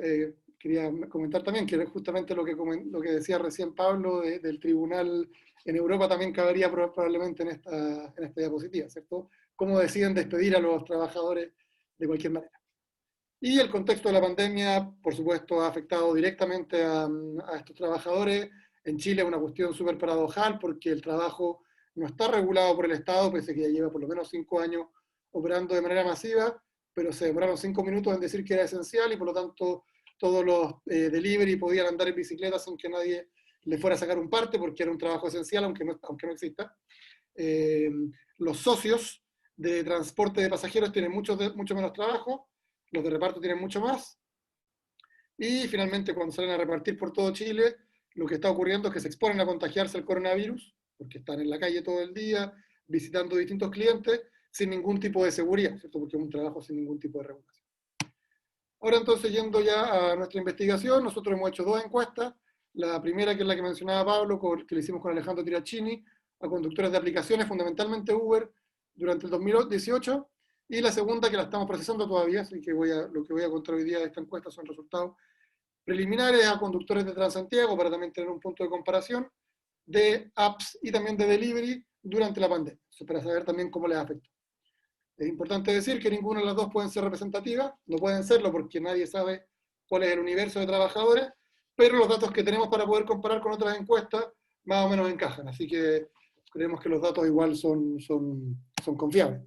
quería comentar también que justamente lo que decía recién Pablo del tribunal en Europa también cabería probablemente en esta diapositiva, ¿cierto? Cómo deciden despedir a los trabajadores de cualquier manera. Y el contexto de la pandemia, por supuesto, ha afectado directamente a estos trabajadores. En Chile es una cuestión súper paradojal porque el trabajo no está regulado por el Estado, pese a que ya lleva por lo menos 5 años operando de manera masiva, pero se demoraron 5 minutos en decir que era esencial y por lo tanto todos los delivery podían andar en bicicleta sin que nadie le fuera a sacar un parte porque era un trabajo esencial aunque no exista. Los socios de transporte de pasajeros tienen mucho menos trabajo, los de reparto tienen mucho más, y finalmente cuando salen a repartir por todo Chile, lo que está ocurriendo es que se exponen a contagiarse el coronavirus, porque están en la calle todo el día, visitando distintos clientes, sin ningún tipo de seguridad, ¿cierto? Porque es un trabajo sin ningún tipo de regulación. Ahora entonces, yendo ya a nuestra investigación, nosotros hemos hecho 2 encuestas. La primera, que es la que mencionaba Pablo, que le hicimos con Alejandro Tirachini, a conductores de aplicaciones, fundamentalmente Uber, durante el 2018, y la segunda, que la estamos procesando todavía, así que lo que voy a contar hoy día de esta encuesta son resultados preliminares a conductores de Transantiago, para también tener un punto de comparación de apps y también de delivery durante la pandemia, para saber también cómo les afectó. Es importante decir que ninguna de las dos pueden ser representativas, no pueden serlo porque nadie sabe cuál es el universo de trabajadores, pero los datos que tenemos para poder comparar con otras encuestas más o menos encajan, así que creemos que los datos igual son confiables.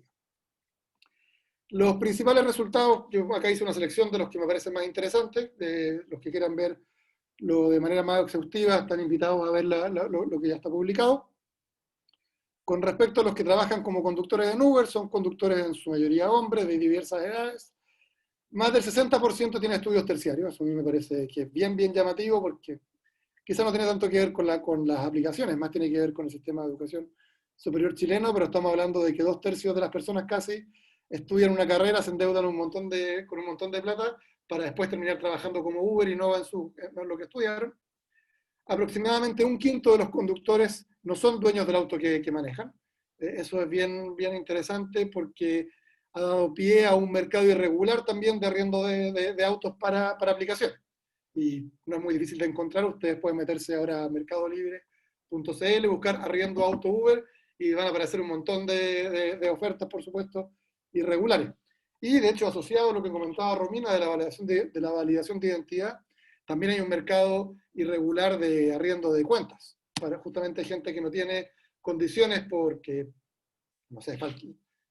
Los principales resultados, yo acá hice una selección de los que me parecen más interesantes, de los que quieran verlo de manera más exhaustiva, están invitados a ver lo que ya está publicado. Con respecto a los que trabajan como conductores en Uber, son conductores en su mayoría hombres, de diversas edades. Más del 60% tiene estudios terciarios, eso a mí me parece que es bien llamativo, porque quizá no tiene tanto que ver con las aplicaciones, más tiene que ver con el sistema de educación superior chileno, pero estamos hablando de que 2/3 de las personas casi estudian una carrera, se endeudan con un montón de plata, para después terminar trabajando como Uber y no en lo que estudiaron. Aproximadamente 1/5 de los conductores no son dueños del auto que manejan. Eso es bien interesante porque ha dado pie a un mercado irregular también de arriendo de autos para aplicaciones. Y no es muy difícil de encontrar, ustedes pueden meterse ahora a Mercado Libre buscar arriendo auto Uber, y van a aparecer un montón de ofertas, por supuesto, irregulares. Y de hecho, asociado a lo que comentaba Romina de la validación de identidad, también hay un mercado irregular de arriendo de cuentas, para justamente gente que no tiene condiciones porque, no sé,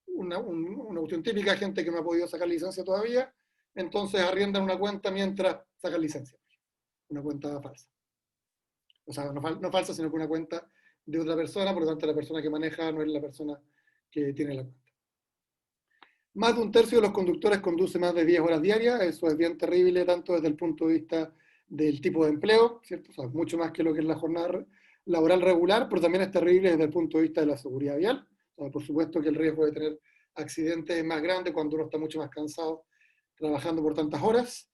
una cuestión típica, gente que no ha podido sacar licencia todavía, entonces arriendan una cuenta mientras sacan licencia, una cuenta falsa. O sea, no falsa, sino que una cuenta de otra persona, por lo tanto la persona que maneja no es la persona que tiene la cuenta. Más de un tercio de los conductores conduce más de 10 horas diarias, eso es bien terrible, tanto desde el punto de vista del tipo de empleo, ¿cierto? O sea, mucho más que lo que es la jornada laboral regular, pero también es terrible desde el punto de vista de la seguridad vial. O sea, por supuesto que el riesgo de tener accidentes es más grande cuando uno está mucho más cansado trabajando por tantas horas.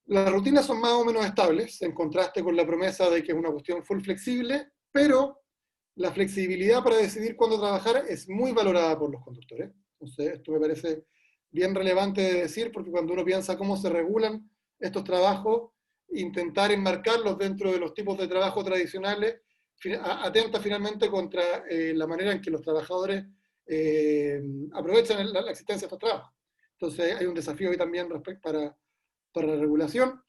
Las rutinas son más o menos estables, en contraste con la promesa de que es una cuestión full flexible, pero la flexibilidad para decidir cuándo trabajar es muy valorada por los conductores. Entonces, esto me parece bien relevante de decir, porque cuando uno piensa cómo se regulan estos trabajos, intentar enmarcarlos dentro de los tipos de trabajo tradicionales atenta finalmente contra la manera en que los trabajadores aprovechan la existencia de estos trabajos. Entonces, hay un desafío ahí también para la regulación.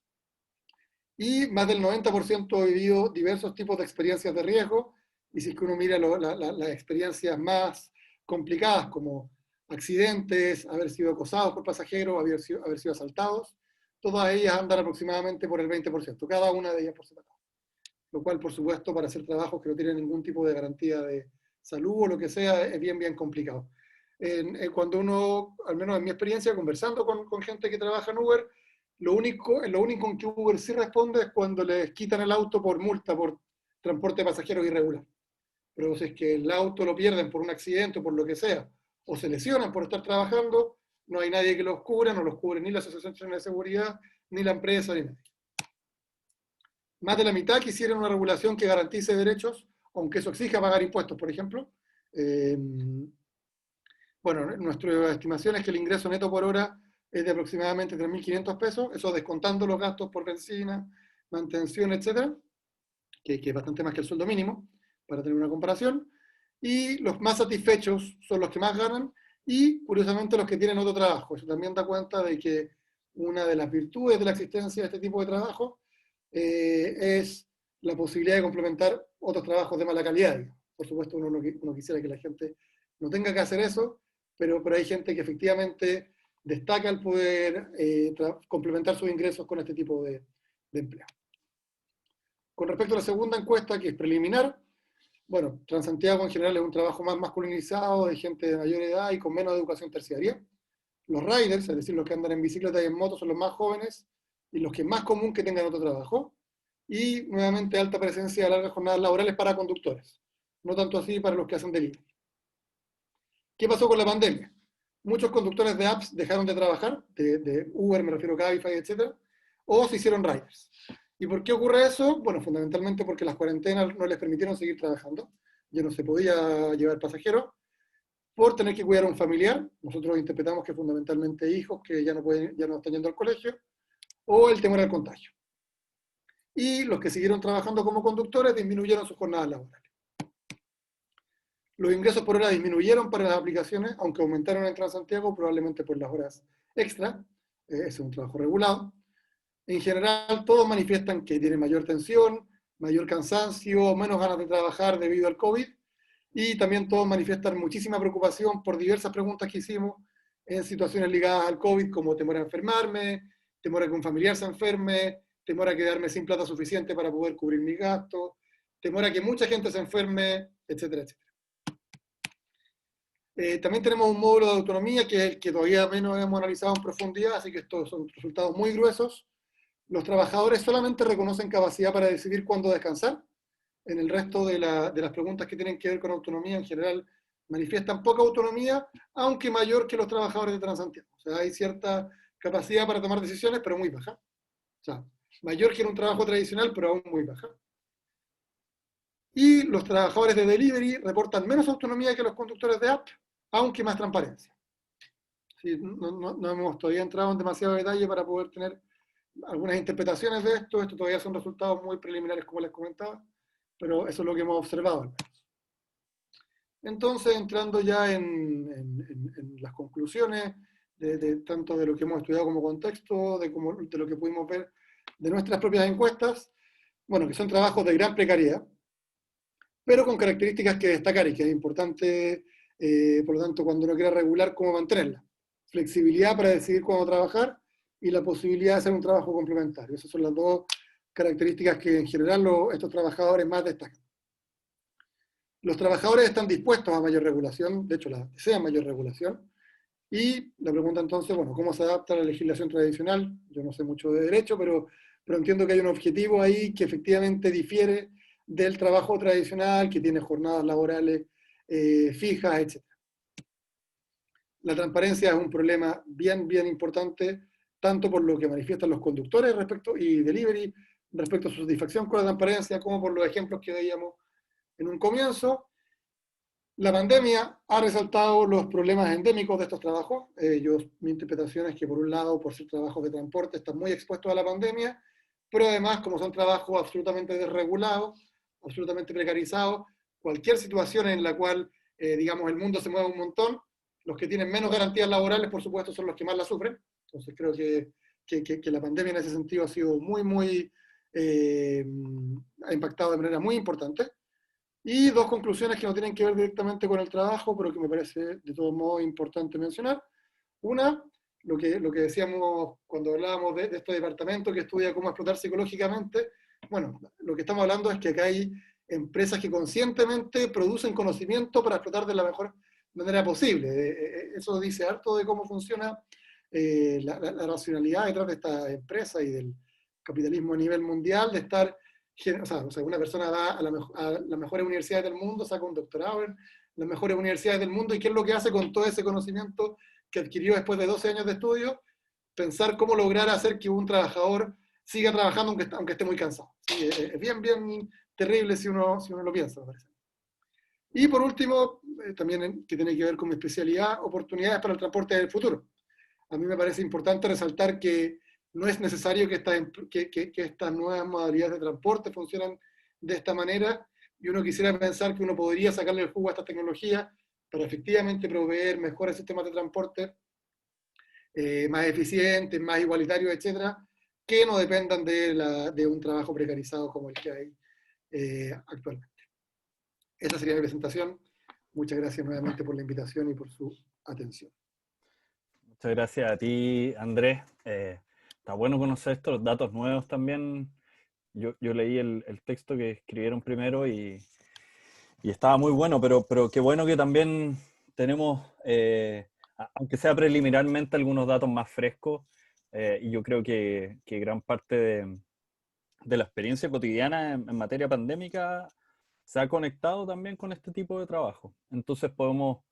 Y más del 90% ha vivido diversos tipos de experiencias de riesgo, y si es que uno mira las experiencias más complicadas, como accidentes, haber sido acosados por pasajeros, haber sido asaltados, todas ellas andan aproximadamente por el 20%, cada una de ellas por separado. Lo cual, por supuesto, para hacer trabajos que no tienen ningún tipo de garantía de salud o lo que sea, es bien complicado. Cuando uno, al menos en mi experiencia, conversando con gente que trabaja en Uber, lo único en que Uber sí responde es cuando les quitan el auto por multa, por transporte de pasajeros irregular. Pero si es que el auto lo pierden por un accidente o por lo que sea, o se lesionan por estar trabajando, no hay nadie que los cubra, no los cubre ni la asociación de seguridad, ni la empresa, ni nadie. Más de la mitad quisieran una regulación que garantice derechos, aunque eso exija pagar impuestos, por ejemplo. Bueno, nuestra estimación es que el ingreso neto por hora es de aproximadamente 3.500 pesos, eso descontando los gastos por benzina, mantención, etcétera, que es bastante más que el sueldo mínimo, para tener una comparación. Y los más satisfechos son los que más ganan, y curiosamente los que tienen otro trabajo. Eso también da cuenta de que una de las virtudes de la existencia de este tipo de trabajo es la posibilidad de complementar otros trabajos de mala calidad. Por supuesto, uno quisiera que la gente no tenga que hacer eso, pero hay gente que efectivamente destaca el poder complementar sus ingresos con este tipo de empleo. Con respecto a la segunda encuesta, que es preliminar, bueno, Transantiago en general es un trabajo más masculinizado, de gente de mayor edad y con menos educación terciaria. Los riders, es decir, los que andan en bicicleta y en moto, son los más jóvenes y los que es más común que tengan otro trabajo. Y nuevamente alta presencia de largas jornadas laborales para conductores, no tanto así para los que hacen delivery. ¿Qué pasó con la pandemia? Muchos conductores de apps dejaron de trabajar, de Uber, me refiero a Cabify, etc., o se hicieron riders. ¿Y por qué ocurre eso? Bueno, fundamentalmente porque las cuarentenas no les permitieron seguir trabajando, ya no se podía llevar pasajeros, por tener que cuidar a un familiar, nosotros interpretamos que fundamentalmente hijos que ya no están yendo al colegio, o el temor al contagio. Y los que siguieron trabajando como conductores disminuyeron sus jornadas laborales. Los ingresos por hora disminuyeron para las aplicaciones, aunque aumentaron en Transantiago, probablemente por las horas extra. Es un trabajo regulado. En general, todos manifiestan que tienen mayor tensión, mayor cansancio, menos ganas de trabajar debido al COVID. Y también todos manifiestan muchísima preocupación por diversas preguntas que hicimos en situaciones ligadas al COVID, como temor a enfermarme, temor a que un familiar se enferme, temor a quedarme sin plata suficiente para poder cubrir mis gastos, temor a que mucha gente se enferme, etcétera, etcétera. También tenemos un módulo de autonomía que es el que todavía menos hemos analizado en profundidad, así que estos son resultados muy gruesos. Los trabajadores solamente reconocen capacidad para decidir cuándo descansar. En el resto de las preguntas que tienen que ver con autonomía, en general, manifiestan poca autonomía, aunque mayor que los trabajadores de Transantiago. O sea, hay cierta capacidad para tomar decisiones, pero muy baja. O sea, mayor que en un trabajo tradicional, pero aún muy baja. Y los trabajadores de delivery reportan menos autonomía que los conductores de app, aunque más transparencia. Sí, no hemos todavía entrado en demasiado detalle para poder tener algunas interpretaciones de esto. Esto todavía son resultados muy preliminares, como les comentaba, pero eso es lo que hemos observado al menos. Entonces, entrando ya en las conclusiones, tanto de lo que hemos estudiado como contexto, de lo que pudimos ver de nuestras propias encuestas, bueno, que son trabajos de gran precariedad, pero con características que destacar y que es importante, por lo tanto, cuando uno quiera regular, cómo mantenerla. Flexibilidad para decidir cuándo trabajar y la posibilidad de hacer un trabajo complementario. Esas son las dos características que en general estos trabajadores más destacan. Los trabajadores están dispuestos a mayor regulación, de hecho desean mayor regulación, y la pregunta entonces, bueno, ¿cómo se adapta a la legislación tradicional? Yo no sé mucho de derecho, pero entiendo que hay un objetivo ahí que efectivamente difiere del trabajo tradicional, que tiene jornadas laborales fijas, etc. La transparencia es un problema bien importante, tanto por lo que manifiestan los conductores y delivery respecto a su satisfacción con la transparencia, como por los ejemplos que veíamos en un comienzo. La pandemia ha resaltado los problemas endémicos de estos trabajos. Mi interpretación es que, por un lado, por ser trabajos de transporte, están muy expuestos a la pandemia, pero además, como son trabajos absolutamente desregulados, absolutamente precarizados, cualquier situación en la cual, digamos, el mundo se mueve un montón, los que tienen menos garantías laborales, por supuesto, son los que más la sufren. Entonces, creo que la pandemia en ese sentido ha sido ha impactado de manera muy importante. Y dos conclusiones que no tienen que ver directamente con el trabajo, pero que me parece de todos modos importante mencionar. Una, lo que decíamos cuando hablábamos de este departamento que estudia cómo explotar psicológicamente. Bueno, lo que estamos hablando es que acá hay empresas que conscientemente producen conocimiento para explotar de la mejor manera posible. Eso dice harto de cómo funciona la racionalidad detrás de esta empresa y del capitalismo a nivel mundial, de estar... O sea, una persona va a las mejores universidades del mundo, saca un doctorado en las mejores universidades del mundo, y ¿qué es lo que hace con todo ese conocimiento que adquirió después de 12 años de estudio? Pensar cómo lograr hacer que un trabajador siga trabajando aunque esté muy cansado. Sí, es bien terrible si uno lo piensa, me parece. Y por último, también que tiene que ver con mi especialidad, oportunidades para el transporte del futuro. A mí me parece importante resaltar que no es necesario que estas nuevas modalidades de transporte funcionen de esta manera, y uno quisiera pensar que uno podría sacarle el jugo a estas tecnologías para efectivamente proveer mejores sistemas de transporte, más eficientes, más igualitarios, etcétera, que no dependan de un trabajo precarizado como el que hay actualmente. Esa sería mi presentación. Muchas gracias nuevamente por la invitación y por su atención. Muchas gracias a ti, Andrés. Está bueno conocer estos datos nuevos también. Yo leí el texto que escribieron primero y estaba muy bueno, pero qué bueno que también tenemos, aunque sea preliminarmente, algunos datos más frescos, y yo creo que gran parte de la experiencia cotidiana en materia pandémica se ha conectado también con este tipo de trabajo. Entonces podemos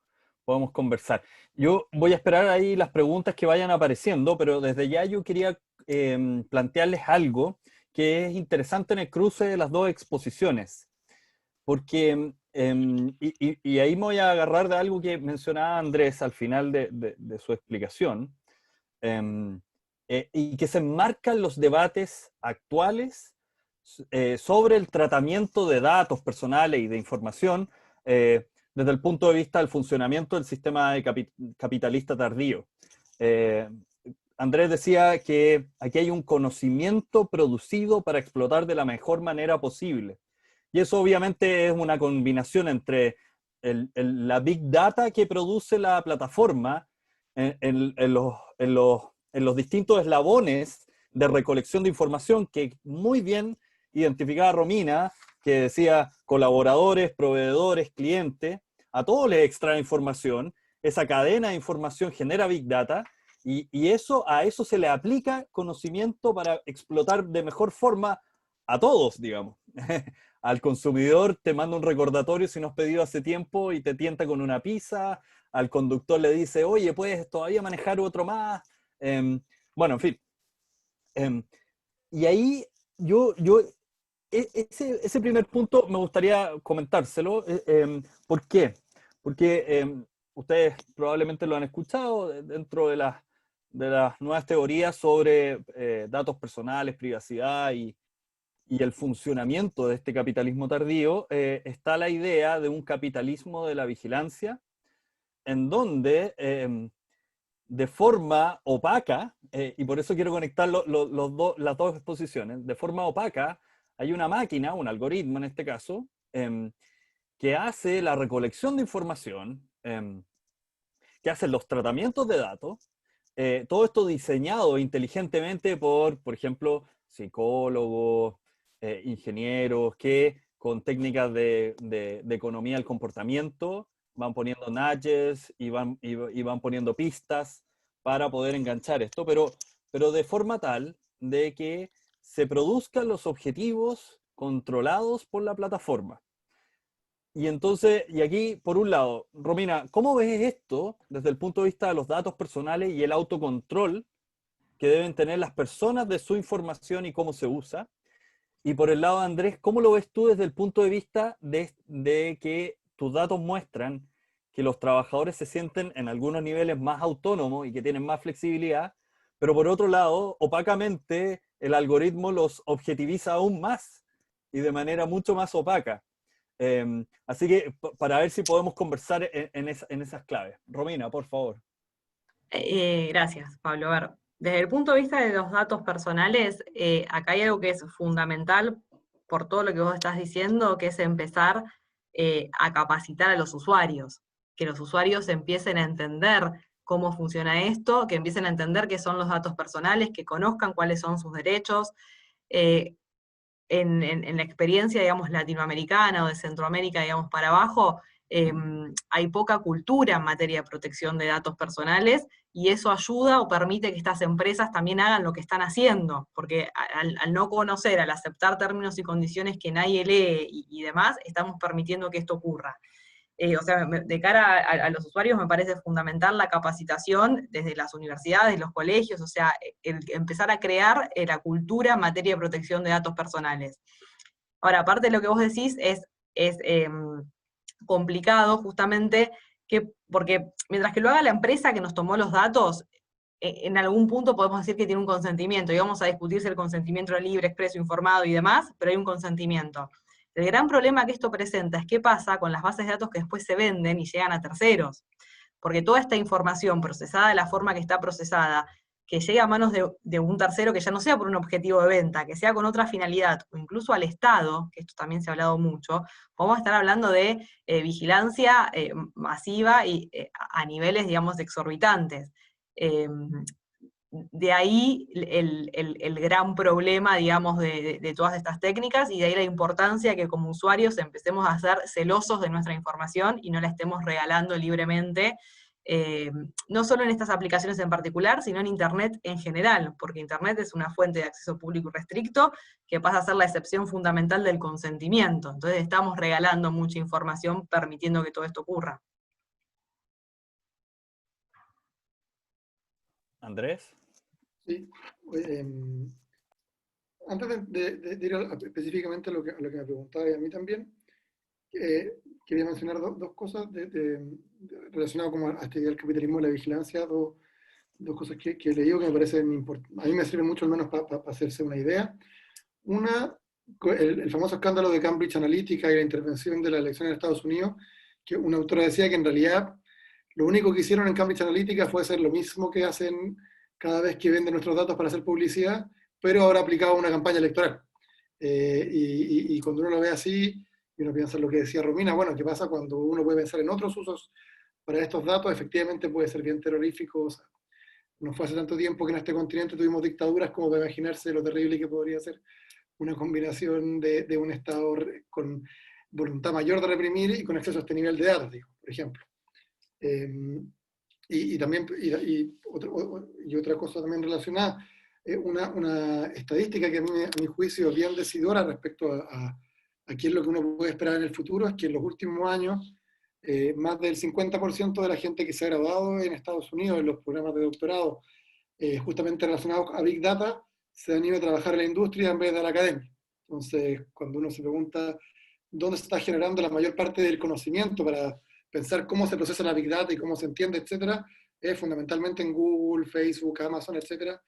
conversar. Yo voy a esperar ahí las preguntas que vayan apareciendo, pero desde ya yo quería plantearles algo que es interesante en el cruce de las dos exposiciones, porque, y ahí me voy a agarrar de algo que mencionaba Andrés al final de su explicación, y que se enmarcan los debates actuales sobre el tratamiento de datos personales y de información desde el punto de vista del funcionamiento del sistema capitalista tardío. Andrés decía que aquí hay un conocimiento producido para explotar de la mejor manera posible. Y eso obviamente es una combinación entre la big data que produce la plataforma en los distintos eslabones de recolección de información que muy bien identificaba Romina, que decía colaboradores, proveedores, clientes, a todos les extrae información, esa cadena de información genera big data, y a eso se le aplica conocimiento para explotar de mejor forma a todos, digamos. Al consumidor te manda un recordatorio si no has pedido hace tiempo y te tienta con una pizza, al conductor le dice, oye, ¿puedes todavía manejar otro más? Bueno, en fin. Y ahí ese primer punto me gustaría comentárselo. ¿Por qué? Porque ustedes probablemente lo han escuchado dentro de las nuevas teorías sobre datos personales, privacidad y el funcionamiento de este capitalismo tardío, está la idea de un capitalismo de la vigilancia, en donde de forma opaca, y por eso quiero conectar las dos exposiciones, de forma opaca hay una máquina, un algoritmo en este caso, que hace la recolección de información, que hace los tratamientos de datos, todo esto diseñado inteligentemente por ejemplo, psicólogos, ingenieros, que con técnicas de economía del comportamiento van poniendo nudges y van poniendo pistas para poder enganchar esto, pero de forma tal de que se produzcan los objetivos controlados por la plataforma. Y entonces, y aquí, por un lado, Romina, ¿cómo ves esto desde el punto de vista de los datos personales y el autocontrol que deben tener las personas de su información y cómo se usa? Y por el lado de Andrés, ¿cómo lo ves tú desde el punto de vista de que tus datos muestran que los trabajadores se sienten en algunos niveles más autónomos y que tienen más flexibilidad, pero por otro lado, opacamente, el algoritmo los objetiviza aún más y de manera mucho más opaca? Así que para ver si podemos conversar en esas claves. Romina, por favor. Gracias, Pablo. A ver, desde el punto de vista de los datos personales, acá hay algo que es fundamental por todo lo que vos estás diciendo, que es empezar a capacitar a los usuarios, que los usuarios empiecen a entender cómo funciona esto, que empiecen a entender qué son los datos personales, que conozcan cuáles son sus derechos. En la experiencia, digamos, latinoamericana o de Centroamérica, digamos, para abajo, hay poca cultura en materia de protección de datos personales, y eso ayuda o permite que estas empresas también hagan lo que están haciendo, porque al no conocer, al aceptar términos y condiciones que nadie lee y demás, estamos permitiendo que esto ocurra. O sea, de cara a los usuarios me parece fundamental la capacitación desde las universidades, los colegios, o sea, empezar a crear la cultura en materia de protección de datos personales. Ahora, aparte de lo que vos decís, es complicado justamente porque mientras que lo haga la empresa que nos tomó los datos, en algún punto podemos decir que tiene un consentimiento, y vamos a discutir si el consentimiento es libre, expreso, informado y demás, pero hay un consentimiento. El gran problema que esto presenta es qué pasa con las bases de datos que después se venden y llegan a terceros. Porque toda esta información procesada de la forma que está procesada, que llega a manos de un tercero que ya no sea por un objetivo de venta, que sea con otra finalidad, o incluso al Estado, que esto también se ha hablado mucho, podemos estar hablando de vigilancia masiva y a niveles, digamos, exorbitantes. De ahí el gran problema, digamos, de todas estas técnicas, y de ahí la importancia que como usuarios empecemos a ser celosos de nuestra información y no la estemos regalando libremente, no solo en estas aplicaciones en particular, sino en Internet en general, porque Internet es una fuente de acceso público restricto que pasa a ser la excepción fundamental del consentimiento. Entonces estamos regalando mucha información permitiendo que todo esto ocurra. Andrés. Sí. Antes de ir específicamente a lo que me preguntaba y a mí también, quería mencionar dos cosas relacionadas como a este del capitalismo y la vigilancia, dos cosas que he leído que me parecen importantes. A mí me sirve mucho al menos para hacerse una idea. Una, el famoso escándalo de Cambridge Analytica y la intervención de la elección en Estados Unidos, que una autora decía que en realidad lo único que hicieron en Cambridge Analytica fue hacer lo mismo que hacen cada vez que venden nuestros datos para hacer publicidad, pero ahora aplicado a una campaña electoral. Y cuando uno lo ve así, y uno piensa en lo que decía Romina, bueno, ¿qué pasa cuando uno puede pensar en otros usos para estos datos? Efectivamente puede ser bien terrorífico. O sea, no fue hace tanto tiempo que en este continente tuvimos dictaduras como para imaginarse lo terrible que podría ser una combinación de un Estado con voluntad mayor de reprimir y con acceso a este nivel de datos, digo, por ejemplo. También, otra cosa también relacionada, una estadística que a mi juicio es bien decidora respecto a qué es lo que uno puede esperar en el futuro, es que en los últimos años más del 50% de la gente que se ha graduado en Estados Unidos en los programas de doctorado justamente relacionados a Big Data, se han ido a trabajar en la industria en vez de a la academia. Entonces, cuando uno se pregunta dónde se está generando la mayor parte del conocimiento para pensar cómo se procesa la Big Data y cómo se entiende, etcétera, es fundamentalmente en Google, Facebook, Amazon, etcétera,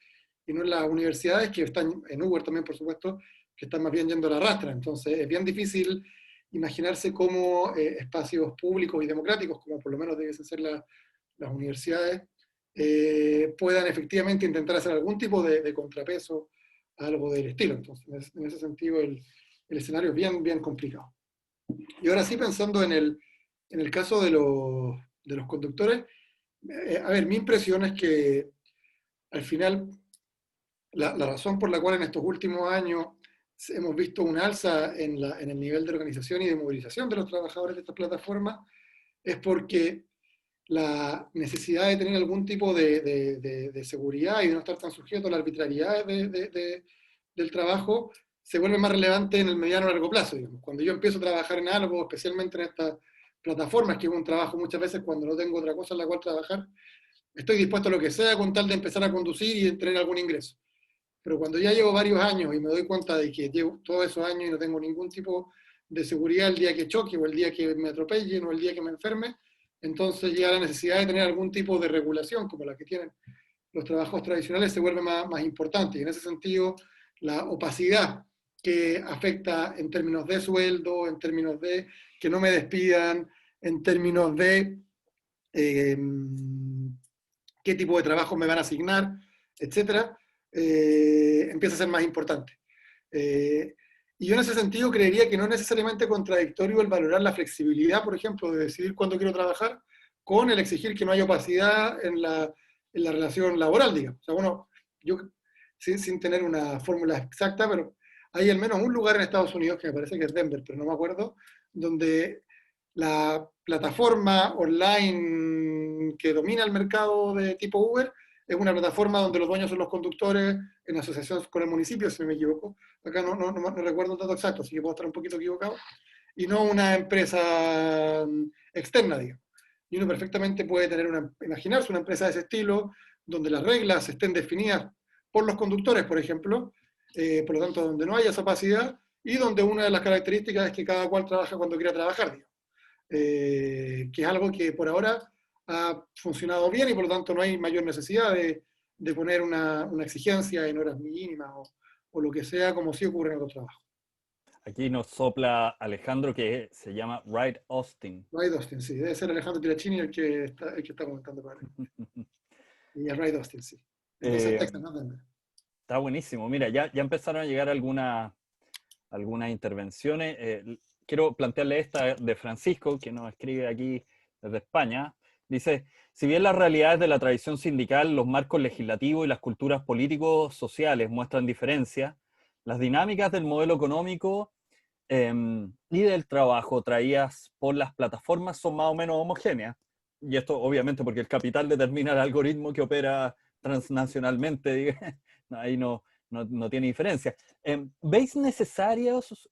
y no en las universidades, que están en Uber también, por supuesto, que están más bien yendo a la rastra. Entonces es bien difícil imaginarse cómo espacios públicos y democráticos, como por lo menos deben ser las universidades, puedan efectivamente intentar hacer algún tipo de contrapeso a algo del estilo. Entonces, en ese sentido, el escenario es bien, bien complicado. Y ahora sí, pensando en el caso de los conductores, a ver, mi impresión es que al final la razón por la cual en estos últimos años hemos visto un alza en el nivel de organización y de movilización de los trabajadores de estas plataformas es porque la necesidad de tener algún tipo de seguridad y de no estar tan sujeto a la arbitrariedad del trabajo se vuelve más relevante en el mediano o largo plazo. Digamos. Cuando yo empiezo a trabajar en algo, especialmente en estas plataformas, que es un trabajo muchas veces cuando no tengo otra cosa en la cual trabajar, estoy dispuesto a lo que sea con tal de empezar a conducir y tener algún ingreso. Pero cuando ya llevo varios años y me doy cuenta de que llevo todos esos años y no tengo ningún tipo de seguridad el día que choque, o el día que me atropellen, o el día que me enferme, entonces ya la necesidad de tener algún tipo de regulación, como la que tienen los trabajos tradicionales, se vuelve más importante. Y en ese sentido, la opacidad que afecta en términos de sueldo, en términos de que no me despidan, en términos de qué tipo de trabajo me van a asignar, etcétera, empieza a ser más importante. Y yo en ese sentido creería que no es necesariamente contradictorio el valorar la flexibilidad, por ejemplo, de decidir cuándo quiero trabajar, con el exigir que no haya opacidad en la relación laboral, digamos. O sea, bueno, yo, sin tener una fórmula exacta, pero hay al menos un lugar en Estados Unidos, que me parece que es Denver, pero no me acuerdo, donde la plataforma online que domina el mercado de tipo Uber es una plataforma donde los dueños son los conductores en asociación con el municipio, si no me equivoco. Acá no recuerdo el dato exacto, así que puedo estar un poquito equivocado. Y no una empresa externa, digamos. Y uno perfectamente puede imaginarse una empresa de ese estilo, donde las reglas estén definidas por los conductores, por ejemplo, por lo tanto, donde no haya esa opacidad, y donde una de las características es que cada cual trabaja cuando quiera trabajar, digamos. Que es algo que por ahora ha funcionado bien y por lo tanto no hay mayor necesidad de poner una exigencia en horas mínimas o lo que sea, como sí ocurre en otros trabajos. Aquí nos sopla Alejandro, que se llama Wright Austin. Wright Austin, sí, debe ser Alejandro Tirachini el que está comentando para él. Y es Wright Austin, sí. Entonces, Texas, ¿no? Está buenísimo. Mira, ya empezaron a llegar algunas intervenciones. Quiero plantearle esta de Francisco, que nos escribe aquí desde España. Dice, si bien las realidades de la tradición sindical, los marcos legislativos y las culturas políticos sociales muestran diferencias, las dinámicas del modelo económico y del trabajo traídas por las plataformas son más o menos homogéneas. Y esto obviamente porque el capital determina el algoritmo que opera transnacionalmente. Ahí no tiene diferencia. ¿Veis necesarias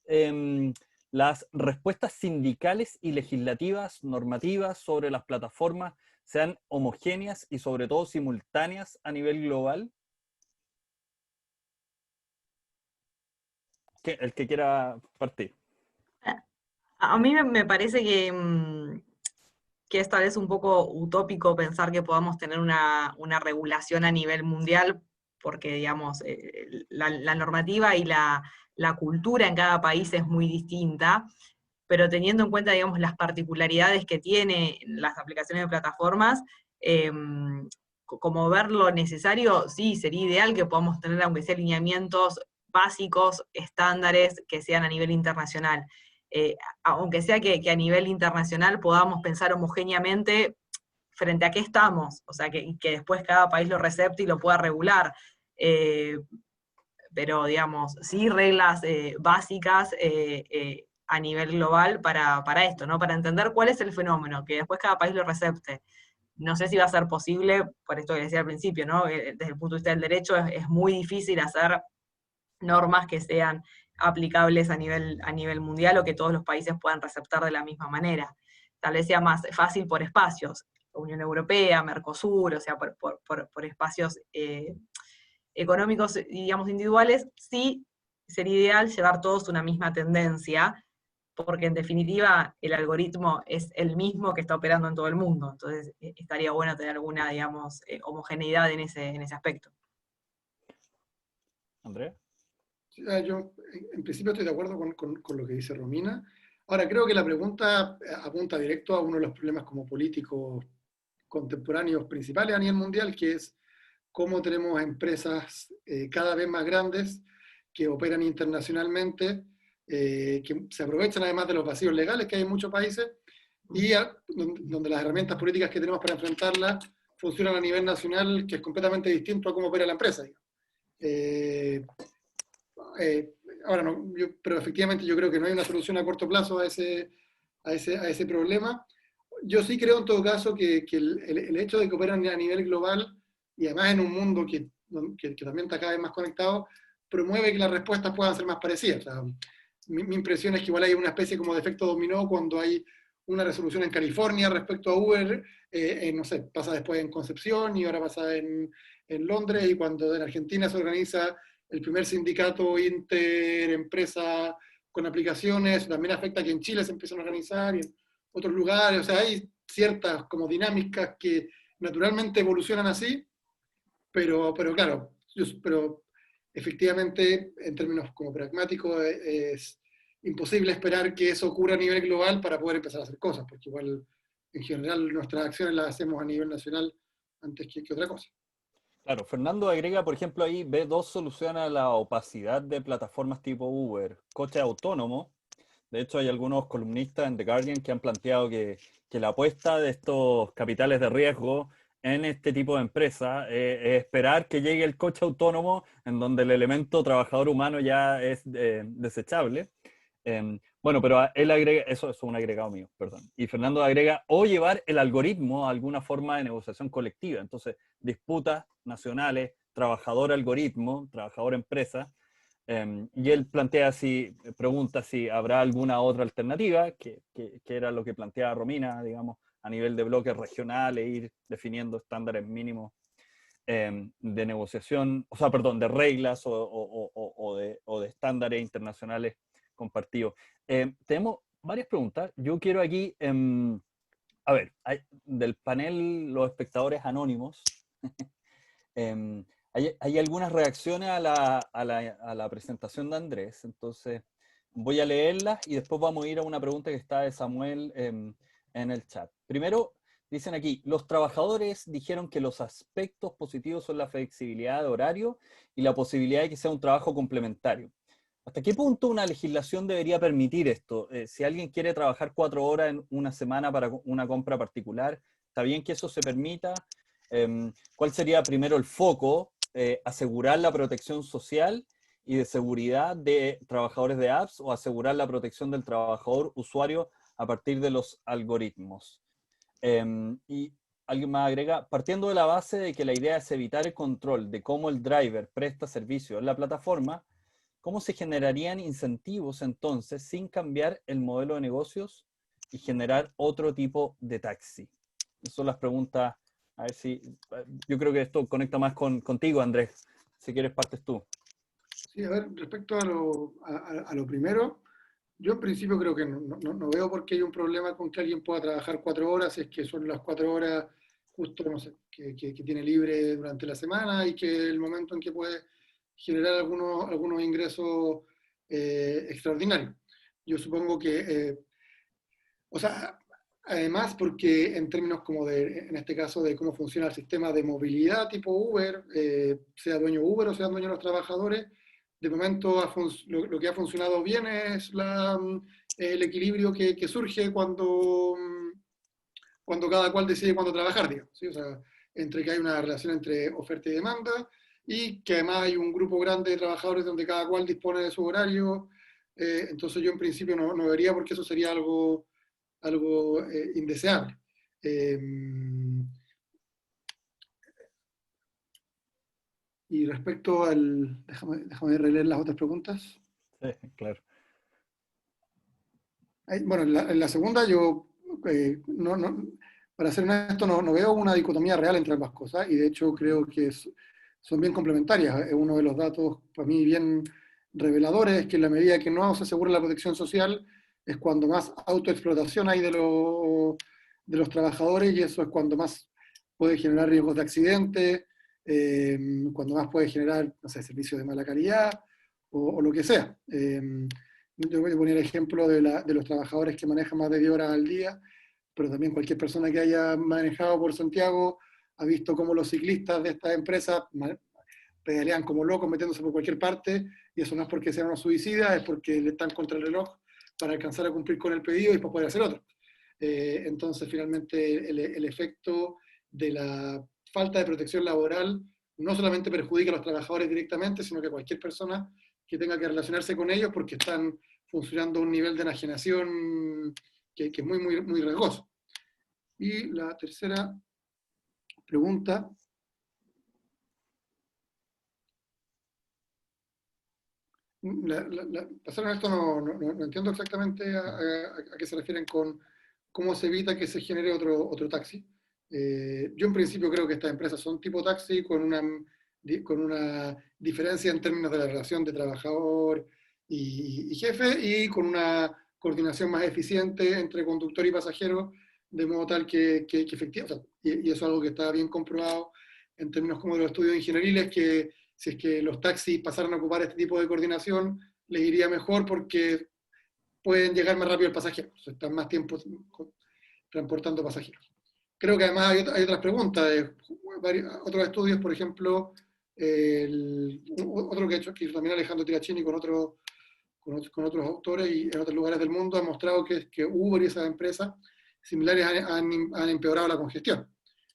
las respuestas sindicales y legislativas, normativas sobre las plataformas sean homogéneas y sobre todo simultáneas a nivel global? El que quiera partir. A mí me parece que es tal vez un poco utópico pensar que podamos tener una regulación a nivel mundial, porque, digamos, la normativa y la cultura en cada país es muy distinta, pero teniendo en cuenta, digamos, las particularidades que tiene las aplicaciones de plataformas, como ver lo necesario, sí, sería ideal que podamos tener, aunque sea lineamientos básicos, estándares, que sean a nivel internacional. Aunque sea que a nivel internacional podamos pensar homogéneamente frente a qué estamos, o sea, que después cada país lo recepte y lo pueda regular. Pero, digamos, sí reglas básicas a nivel global para esto, ¿no? Para entender cuál es el fenómeno, que después cada país lo recepte. No sé si va a ser posible, por esto que decía al principio, ¿no? Desde el punto de vista del derecho es muy difícil hacer normas que sean aplicables a nivel mundial o que todos los países puedan receptar de la misma manera. Tal vez sea más fácil por espacios, Unión Europea, Mercosur, o sea, por espacios económicos, digamos, individuales, sí sería ideal llevar todos una misma tendencia, porque en definitiva el algoritmo es el mismo que está operando en todo el mundo, entonces estaría bueno tener alguna, digamos, homogeneidad en ese aspecto. Andrea. Yo en principio estoy de acuerdo con lo que dice Romina. Ahora, creo que la pregunta apunta directo a uno de los problemas como políticos contemporáneos principales a nivel mundial, que es cómo tenemos empresas cada vez más grandes que operan internacionalmente, que se aprovechan además de los vacíos legales que hay en muchos países, y donde las herramientas políticas que tenemos para enfrentarlas funcionan a nivel nacional, que es completamente distinto a cómo opera la empresa. Ahora no, pero efectivamente yo creo que no hay una solución a corto plazo a ese problema. Yo sí creo en todo caso que el hecho de que operan a nivel global, y además en un mundo que también está cada vez más conectado, promueve que las respuestas puedan ser más parecidas. O sea, mi impresión es que igual hay una especie como de efecto dominó cuando hay una resolución en California respecto a Uber, no sé, pasa después en Concepción y ahora pasa en Londres, y cuando en Argentina se organiza el primer sindicato interempresa con aplicaciones, también afecta que en Chile se empiezan a organizar y en otros lugares. O sea, hay ciertas como dinámicas que naturalmente evolucionan así, pero claro, pero efectivamente en términos como pragmáticos es imposible esperar que eso ocurra a nivel global para poder empezar a hacer cosas, porque igual en general nuestras acciones las hacemos a nivel nacional antes que otra cosa. Claro, Fernando agrega, por ejemplo, ahí ve dos soluciones a la opacidad de plataformas tipo Uber, coche autónomo. De hecho, hay algunos columnistas en The Guardian que han planteado que la apuesta de estos capitales de riesgo en este tipo de empresas es esperar que llegue el coche autónomo en donde el elemento trabajador humano ya es desechable. Bueno, pero él agrega, eso es un agregado mío, perdón. Y Fernando agrega, o llevar el algoritmo a alguna forma de negociación colectiva. Entonces, disputas nacionales, trabajador-algoritmo, trabajador-empresa. Y él plantea pregunta si habrá alguna otra alternativa, que era lo que planteaba Romina, digamos, a nivel de bloques regionales, ir definiendo estándares mínimos de negociación, o sea, perdón, de reglas o de estándares internacionales compartidos. Tenemos varias preguntas. Yo quiero aquí, a ver, del panel, los espectadores anónimos, hay algunas reacciones a la presentación de Andrés, entonces voy a leerlas y después vamos a ir a una pregunta que está de Samuel en el chat. Primero, dicen aquí, los trabajadores dijeron que los aspectos positivos son la flexibilidad de horario y la posibilidad de que sea un trabajo complementario. ¿Hasta qué punto una legislación debería permitir esto? Si alguien quiere trabajar 4 horas en una semana para una compra particular, ¿está bien que eso se permita? ¿Cuál sería primero el foco? ¿Asegurar la protección social y de seguridad de trabajadores de apps o asegurar la protección del trabajador usuario a partir de los algoritmos? Y alguien más agrega, partiendo de la base de que la idea es evitar el control de cómo el driver presta servicio en la plataforma, ¿cómo se generarían incentivos entonces sin cambiar el modelo de negocios y generar otro tipo de taxi? Esas son las preguntas. A ver si, yo creo que esto conecta más contigo, Andrés. Si quieres, partes tú. Sí, a ver, respecto a lo primero, yo en principio creo que no veo por qué hay un problema con que alguien pueda trabajar 4 horas, si es que son las 4 horas justo, no sé, que tiene libre durante la semana y que el momento en que puede generar algunos ingresos extraordinarios. Yo supongo que, o sea, además porque en términos como en este caso, de cómo funciona el sistema de movilidad tipo Uber, sea dueño Uber o sea dueño de los trabajadores, de momento lo que ha funcionado bien es el equilibrio que surge cuando cada cual decide cuándo trabajar, digamos, ¿sí? O sea, entre que hay una relación entre oferta y demanda, y que además hay un grupo grande de trabajadores donde cada cual dispone de su horario. Entonces yo en principio no vería porque eso sería algo indeseable. Y respecto al... Déjame releer las otras preguntas. Sí, claro. Bueno, en la segunda yo, para ser honesto, no veo una dicotomía real entre ambas cosas, y de hecho creo que son bien complementarias. Uno de los datos para mí bien reveladores es que en la medida que no se asegura la protección social es cuando más autoexplotación hay de los trabajadores, y eso es cuando más puede generar riesgos de accidente, cuando más puede generar, no sé, servicios de mala calidad, o lo que sea. Yo voy a poner el ejemplo de los trabajadores que manejan más de 10 horas al día, pero también cualquier persona que haya manejado por Santiago ha visto cómo los ciclistas de estas empresas pedalean como locos metiéndose por cualquier parte, y eso no es porque sean unos suicidas, es porque le están contra el reloj para alcanzar a cumplir con el pedido y para poder hacer otro. Entonces, finalmente, el efecto de la falta de protección laboral no solamente perjudica a los trabajadores directamente, sino que a cualquier persona que tenga que relacionarse con ellos, porque están funcionando a un nivel de enajenación que es muy, muy, muy riesgoso. Y la tercera pregunta. Para ser honesto, no entiendo exactamente a qué se refieren con cómo se evita que se genere otro taxi. Yo en principio creo que estas empresas son tipo taxi con una diferencia en términos de la relación de trabajador y jefe, y con una coordinación más eficiente entre conductor y pasajero, de modo tal que efectivamente, o sea, y eso es algo que está bien comprobado en términos como de los estudios ingenieriles, que si es que los taxis pasaran a ocupar este tipo de coordinación, les iría mejor porque pueden llegar más rápido al pasajero, o sea, están más tiempo transportando pasajeros. Creo que además hay otras preguntas, otros estudios, por ejemplo, otro que ha hecho aquí también Alejandro Tirachini con otros autores y en otros lugares del mundo, ha mostrado que Uber y esas empresas similares han empeorado la congestión.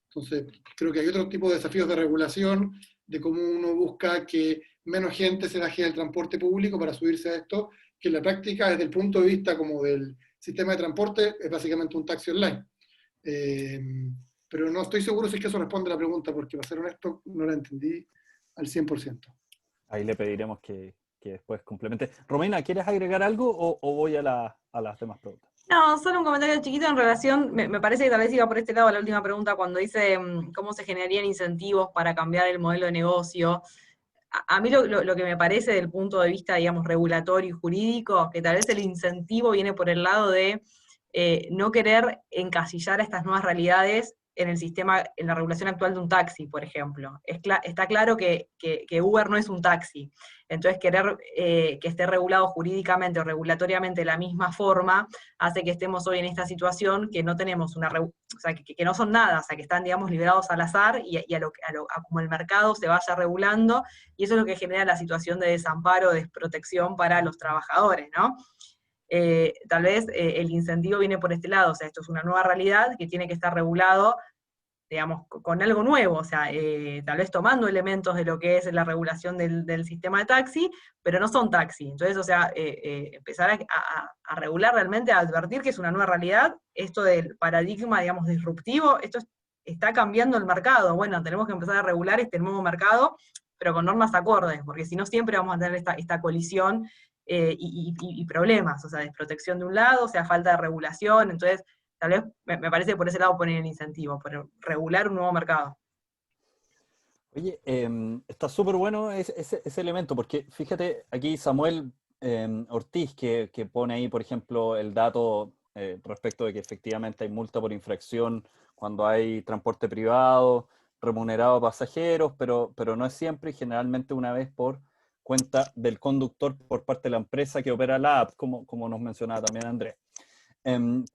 Entonces, creo que hay otro tipo de desafíos de regulación, de cómo uno busca que menos gente se baje del transporte público para subirse a esto, que en la práctica, desde el punto de vista como del sistema de transporte, es básicamente un taxi online. Pero no estoy seguro si es que eso responde a la pregunta, porque para ser honesto, no la entendí al 100%. Ahí le pediremos que después complemente. Romina, ¿quieres agregar algo o voy a las demás preguntas? No, solo un comentario chiquito en relación, me parece que tal vez iba por este lado la última pregunta, cuando dice cómo se generarían incentivos para cambiar el modelo de negocio. A mí lo que me parece del punto de vista, digamos, regulatorio y jurídico, que tal vez el incentivo viene por el lado de no querer encasillar a estas nuevas realidades en el sistema, en la regulación actual de un taxi, por ejemplo. Está claro que Uber no es un taxi, entonces querer que esté regulado jurídicamente o regulatoriamente de la misma forma hace que estemos hoy en esta situación que no tenemos o sea, que no son nada, o sea, que están, digamos, liberados al azar y a como el mercado se vaya regulando, y eso es lo que genera la situación de desamparo, de desprotección para los trabajadores, ¿no? Tal vez el incentivo viene por este lado, o sea, esto es una nueva realidad que tiene que estar regulado, digamos, con algo nuevo, o sea, tal vez tomando elementos de lo que es la regulación del sistema de taxi, pero no son taxi. Entonces, o sea, empezar a regular realmente, a advertir que es una nueva realidad, esto del paradigma, digamos, disruptivo, esto está cambiando el mercado. Bueno, tenemos que empezar a regular este nuevo mercado, pero con normas acordes, porque si no siempre vamos a tener esta colisión y problemas, o sea, desprotección de un lado, o sea, falta de regulación, entonces tal vez me parece que por ese lado poner el incentivo, por regular un nuevo mercado. Oye, está súper bueno ese elemento, porque fíjate, aquí Samuel Ortiz, que pone ahí, por ejemplo, el dato respecto de que efectivamente hay multa por infracción cuando hay transporte privado, remunerado a pasajeros, pero no es siempre, y generalmente una vez por cuenta del conductor por parte de la empresa que opera la app, como nos mencionaba también Andrés.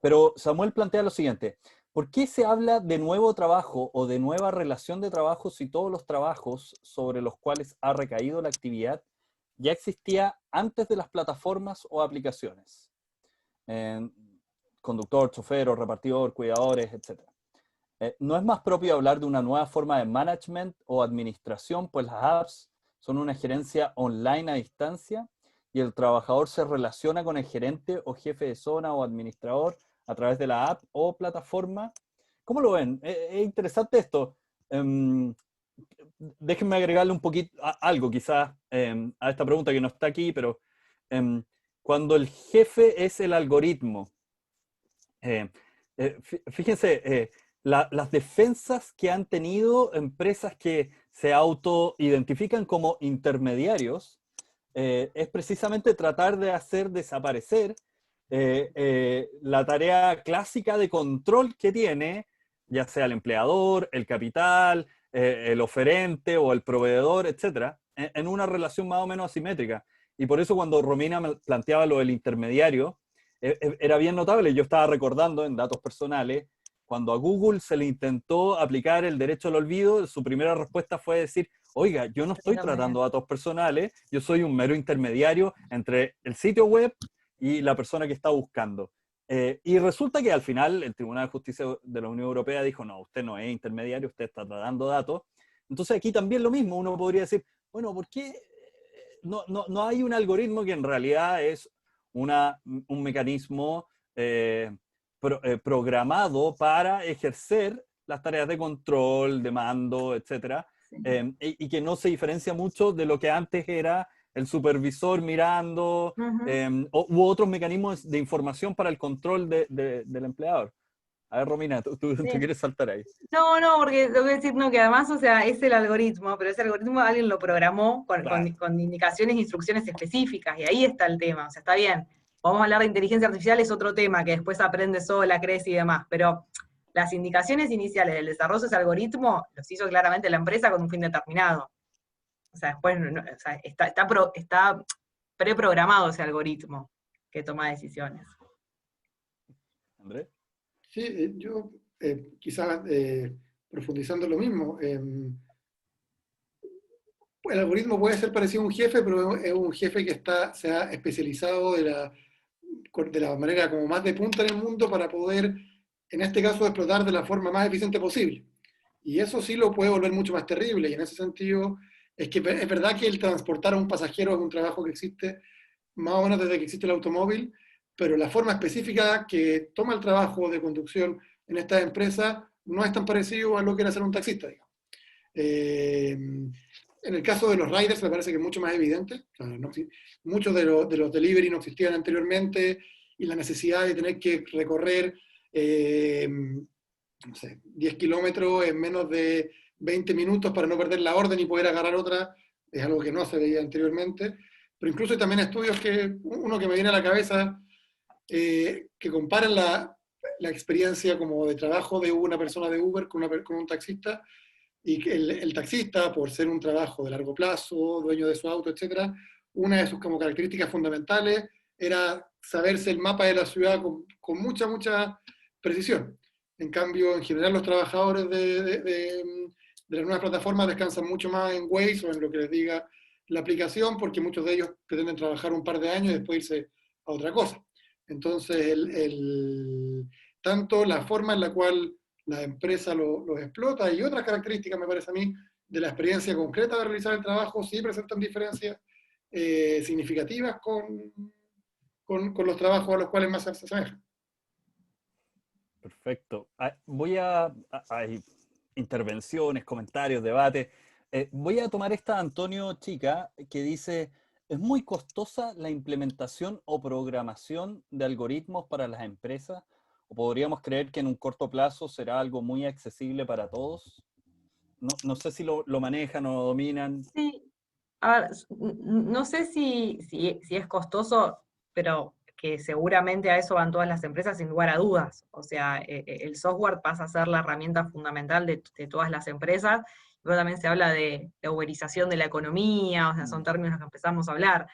Pero Samuel plantea lo siguiente: ¿por qué se habla de nuevo trabajo o de nueva relación de trabajo si todos los trabajos sobre los cuales ha recaído la actividad ya existía antes de las plataformas o aplicaciones? Conductor, chofer, repartidor, cuidadores, etc. ¿No es más propio hablar de una nueva forma de management o administración, pues las apps son una gerencia online a distancia y el trabajador se relaciona con el gerente o jefe de zona o administrador a través de la app o plataforma? ¿Cómo lo ven? Es interesante esto. Déjenme agregarle un poquito algo quizás a esta pregunta que no está aquí, pero cuando el jefe es el algoritmo, fíjense, las defensas que han tenido empresas que se auto-identifican como intermediarios es precisamente tratar de hacer desaparecer la tarea clásica de control que tiene, ya sea el empleador, el capital, el oferente o el proveedor, etc., en una relación más o menos asimétrica. Y por eso cuando Romina me planteaba lo del intermediario, era bien notable. Yo estaba recordando en datos personales, cuando a Google se le intentó aplicar el derecho al olvido, su primera respuesta fue decir, oiga, yo no estoy tratando datos personales, yo soy un mero intermediario entre el sitio web y la persona que está buscando. Y resulta que al final el Tribunal de Justicia de la Unión Europea dijo, no, usted no es intermediario, usted está tratando datos. Entonces aquí también lo mismo, uno podría decir, bueno, ¿por qué no hay un algoritmo que en realidad es un mecanismo programado para ejercer las tareas de control, de mando, etcétera, y que no se diferencia mucho de lo que antes era el supervisor mirando, u otros mecanismos de información para el control del empleador? A ver, Romina, tú quieres saltar ahí. No, porque tengo que decir, no, que además, o sea, es el algoritmo, pero ese algoritmo alguien lo programó con indicaciones e instrucciones específicas, y ahí está el tema, o sea, está bien. Vamos a hablar de inteligencia artificial, es otro tema, que después aprende sola, crece y demás, pero las indicaciones iniciales del desarrollo de ese algoritmo los hizo claramente la empresa con un fin determinado. O sea, después o sea, está preprogramado ese algoritmo que toma decisiones. ¿Andrés? Sí, yo quizás profundizando en lo mismo, el algoritmo puede ser parecido a un jefe, pero es un jefe que se ha especializado de la manera como más de punta en el mundo para poder, en este caso, explotar de la forma más eficiente posible. Y eso sí lo puede volver mucho más terrible, y en ese sentido es que es verdad que el transportar a un pasajero es un trabajo que existe más o menos desde que existe el automóvil, pero la forma específica que toma el trabajo de conducción en estas empresas no es tan parecido a lo que era ser un taxista, digamos. En el caso de los riders me parece que es mucho más evidente. O sea, muchos de los delivery no existían anteriormente, y la necesidad de tener que recorrer no sé, 10 kilómetros en menos de 20 minutos para no perder la orden y poder agarrar otra es algo que no se veía anteriormente. Pero incluso hay también estudios uno que me viene a la cabeza, que comparan la experiencia como de trabajo de una persona de Uber con un taxista, y que el taxista, por ser un trabajo de largo plazo, dueño de su auto, etc., una de sus como características fundamentales era saberse el mapa de la ciudad con mucha precisión. En cambio, en general, los trabajadores de las nuevas plataformas descansan mucho más en Waze o en lo que les diga la aplicación, porque muchos de ellos pretenden trabajar un par de años y después irse a otra cosa. Entonces, tanto la forma en la cual la empresa los explota y otras características, me parece a mí, de la experiencia concreta de realizar el trabajo, sí presentan diferencias significativas con los trabajos a los cuales más se asemejan. Perfecto. Hay intervenciones, comentarios, debates. Voy a tomar esta de Antonio Chica, que dice, ¿es muy costosa la implementación o programación de algoritmos para las empresas? ¿O podríamos creer que en un corto plazo será algo muy accesible para todos? No sé si lo manejan o lo dominan. Sí, a ver, no sé si es costoso, pero que seguramente a eso van todas las empresas sin lugar a dudas. O sea, el software pasa a ser la herramienta fundamental de todas las empresas. Luego también se habla de la uberización de la economía, o sea, son términos que empezamos a hablar.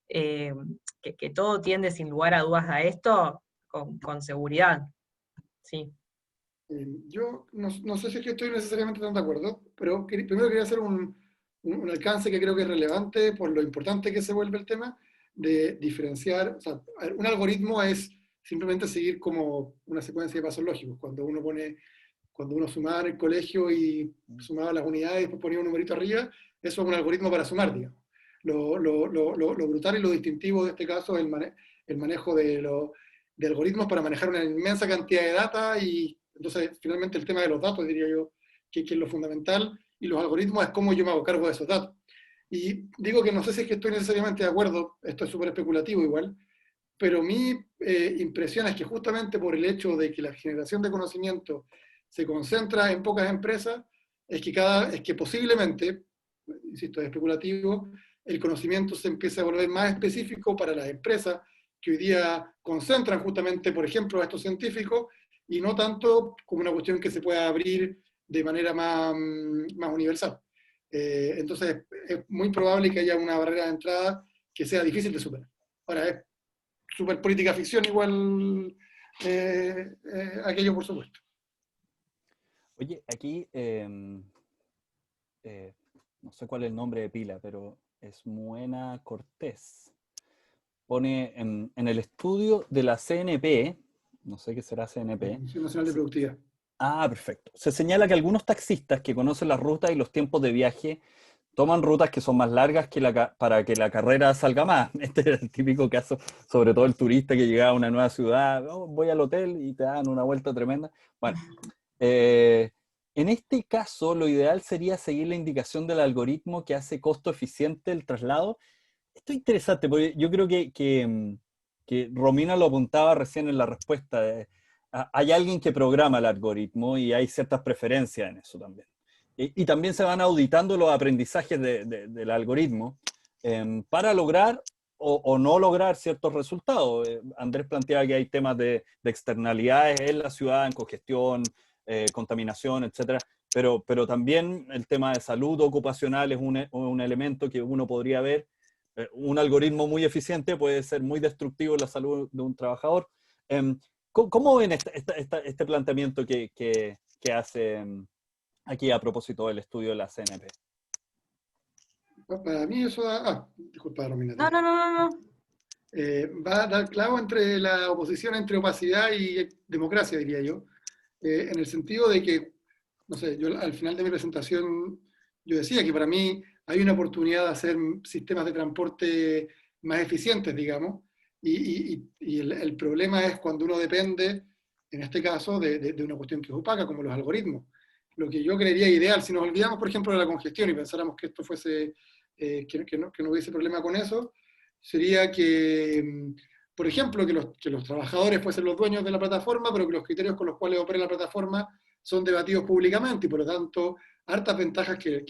Que todo tiende sin lugar a dudas a esto con seguridad. Sí. Yo no sé si es que estoy necesariamente tan de acuerdo, pero primero quería hacer un alcance que creo que es relevante por lo importante que se vuelve el tema de diferenciar. O sea, un algoritmo es simplemente seguir como una secuencia de pasos lógicos. Cuando uno sumaba en el colegio y sumaba las unidades y después ponía un numerito arriba, eso es un algoritmo para sumar, digamos. Lo brutal y lo distintivo de este caso es el manejo de algoritmos para manejar una inmensa cantidad de data, y entonces finalmente el tema de los datos, diría yo, que es lo fundamental, y los algoritmos es cómo yo me hago cargo de esos datos. Y digo que no sé si es que estoy necesariamente de acuerdo, esto es súper especulativo igual, pero mi impresión es que justamente por el hecho de que la generación de conocimiento se concentra en pocas empresas, es que posiblemente, insisto, es especulativo, el conocimiento se empieza a volver más específico para las empresas que hoy día concentran justamente, por ejemplo, a estos científicos, y no tanto como una cuestión que se pueda abrir de manera más universal. Entonces, es muy probable que haya una barrera de entrada que sea difícil de superar. Ahora, es súper política ficción igual aquello, por supuesto. Oye, aquí, no sé cuál es el nombre de pila, pero es Muena Cortés. Pone en el estudio de la CNP, no sé qué será CNP. Comisión Nacional de Productividad. Ah, perfecto. Se señala que algunos taxistas que conocen las rutas y los tiempos de viaje toman rutas que son más largas para que la carrera salga más. Este es el típico caso, sobre todo el turista que llega a una nueva ciudad, oh, voy al hotel y te dan una vuelta tremenda. Bueno, en este caso lo ideal sería seguir la indicación del algoritmo que hace costo eficiente el traslado. Esto es interesante, porque yo creo que Romina lo apuntaba recién en la respuesta. Hay alguien que programa el algoritmo y hay ciertas preferencias en eso también. Y también se van auditando los aprendizajes del algoritmo para lograr o no lograr ciertos resultados. Andrés planteaba que hay temas de externalidades en la ciudad, en congestión, contaminación, etcétera. Pero también el tema de salud ocupacional es un elemento que uno podría ver. Un algoritmo muy eficiente puede ser muy destructivo en la salud de un trabajador. ¿Cómo ven este planteamiento que hace aquí a propósito del estudio de la CNP? Para mí eso disculpa, Romina. No. Va a dar clavo entre la oposición entre opacidad y democracia, diría yo, en el sentido de que, no sé, yo al final de mi presentación, yo decía que para mí hay una oportunidad de hacer sistemas de transporte más eficientes, digamos, y el problema es cuando uno depende, en este caso, de una cuestión que es opaca, como los algoritmos. Lo que yo creería ideal, si nos olvidamos, por ejemplo, de la congestión y pensáramos que esto fuese, que no hubiese problema con eso, sería que, por ejemplo, que los trabajadores fuesen los dueños de la plataforma, pero que los criterios con los cuales opera la plataforma son debatidos públicamente y por lo tanto hartas ventajas que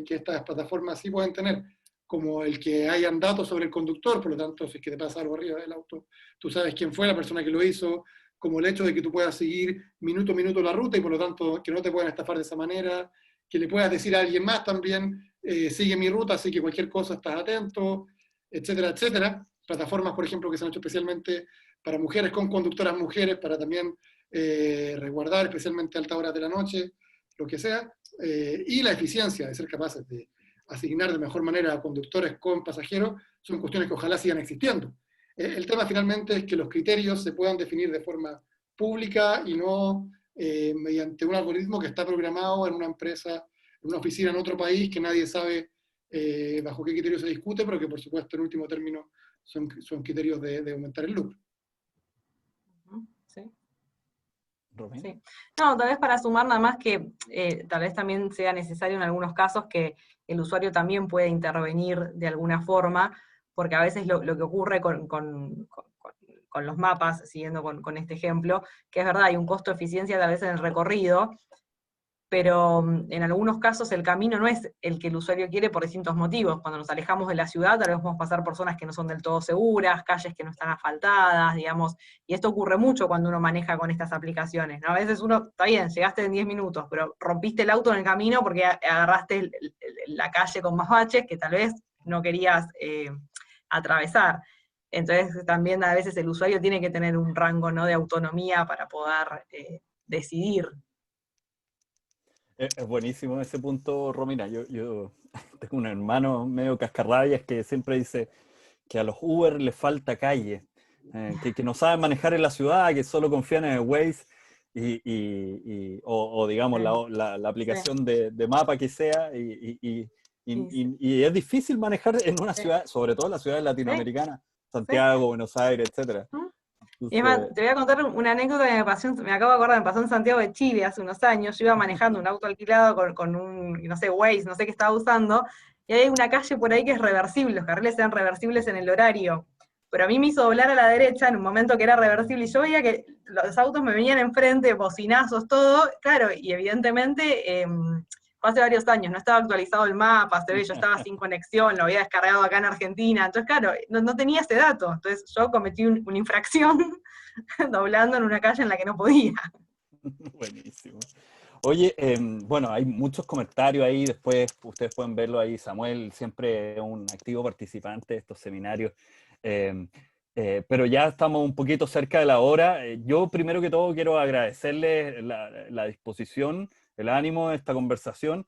estas plataformas sí pueden tener, como el que hayan datos sobre el conductor, por lo tanto, si es que te pasa algo arriba del auto, tú sabes quién fue la persona que lo hizo, como el hecho de que tú puedas seguir minuto a minuto la ruta y por lo tanto que no te puedan estafar de esa manera, que le puedas decir a alguien más también, sigue mi ruta, así que cualquier cosa estás atento, etcétera, etcétera. Plataformas, por ejemplo, que se han hecho especialmente para mujeres, con conductoras mujeres, para también resguardar, especialmente a altas horas de la noche, lo que sea, y la eficiencia de ser capaces de asignar de mejor manera a conductores con pasajeros, son cuestiones que ojalá sigan existiendo. El tema finalmente es que los criterios se puedan definir de forma pública y no mediante un algoritmo que está programado en una empresa, en una oficina en otro país que nadie sabe bajo qué criterio se discute, pero que por supuesto en último término son criterios de aumentar el lucro. Sí. ¿Romina? Sí. No, tal vez para sumar nada más que tal vez también sea necesario en algunos casos que el usuario también pueda intervenir de alguna forma, porque a veces lo que ocurre con los mapas, siguiendo con este ejemplo, que es verdad, hay un costo de eficiencia tal vez en el recorrido, pero en algunos casos el camino no es el que el usuario quiere por distintos motivos. Cuando nos alejamos de la ciudad, tal vez vamos a pasar por zonas que no son del todo seguras, calles que no están asfaltadas, digamos, y esto ocurre mucho cuando uno maneja con estas aplicaciones, ¿no? A veces uno, está bien, llegaste en 10 minutos, pero rompiste el auto en el camino porque agarraste la calle con más baches que tal vez no querías atravesar. Entonces también a veces el usuario tiene que tener un rango, ¿no?, de autonomía para poder decidir. Es buenísimo ese punto, Romina. Yo tengo un hermano medio cascarrabias que siempre dice que a los Uber les falta calle, que no saben manejar en la ciudad, que solo confían en el Waze o digamos la aplicación de mapa que sea, y es difícil manejar en una ciudad, sobre todo en las ciudades latinoamericanas, Santiago, Buenos Aires, etcétera. Y es más, te voy a contar una anécdota que me acabo de acordar, me pasó en Santiago de Chile hace unos años. Yo iba manejando un auto alquilado con un, no sé, Waze, no sé qué estaba usando, y hay una calle por ahí que es reversible, los carriles eran reversibles en el horario, pero a mí me hizo doblar a la derecha en un momento que era reversible, y yo veía que los autos me venían enfrente, bocinazos, todo, claro, y evidentemente fue hace varios años, no estaba actualizado el mapa, se ve, yo estaba sin conexión, lo había descargado acá en Argentina, entonces claro, no tenía ese dato, entonces yo cometí una infracción doblando en una calle en la que no podía. Buenísimo. Oye, bueno, hay muchos comentarios ahí, después ustedes pueden verlo ahí. Samuel siempre es un activo participante de estos seminarios, pero ya estamos un poquito cerca de la hora. Yo primero que todo quiero agradecerles la disposición, el ánimo de esta conversación.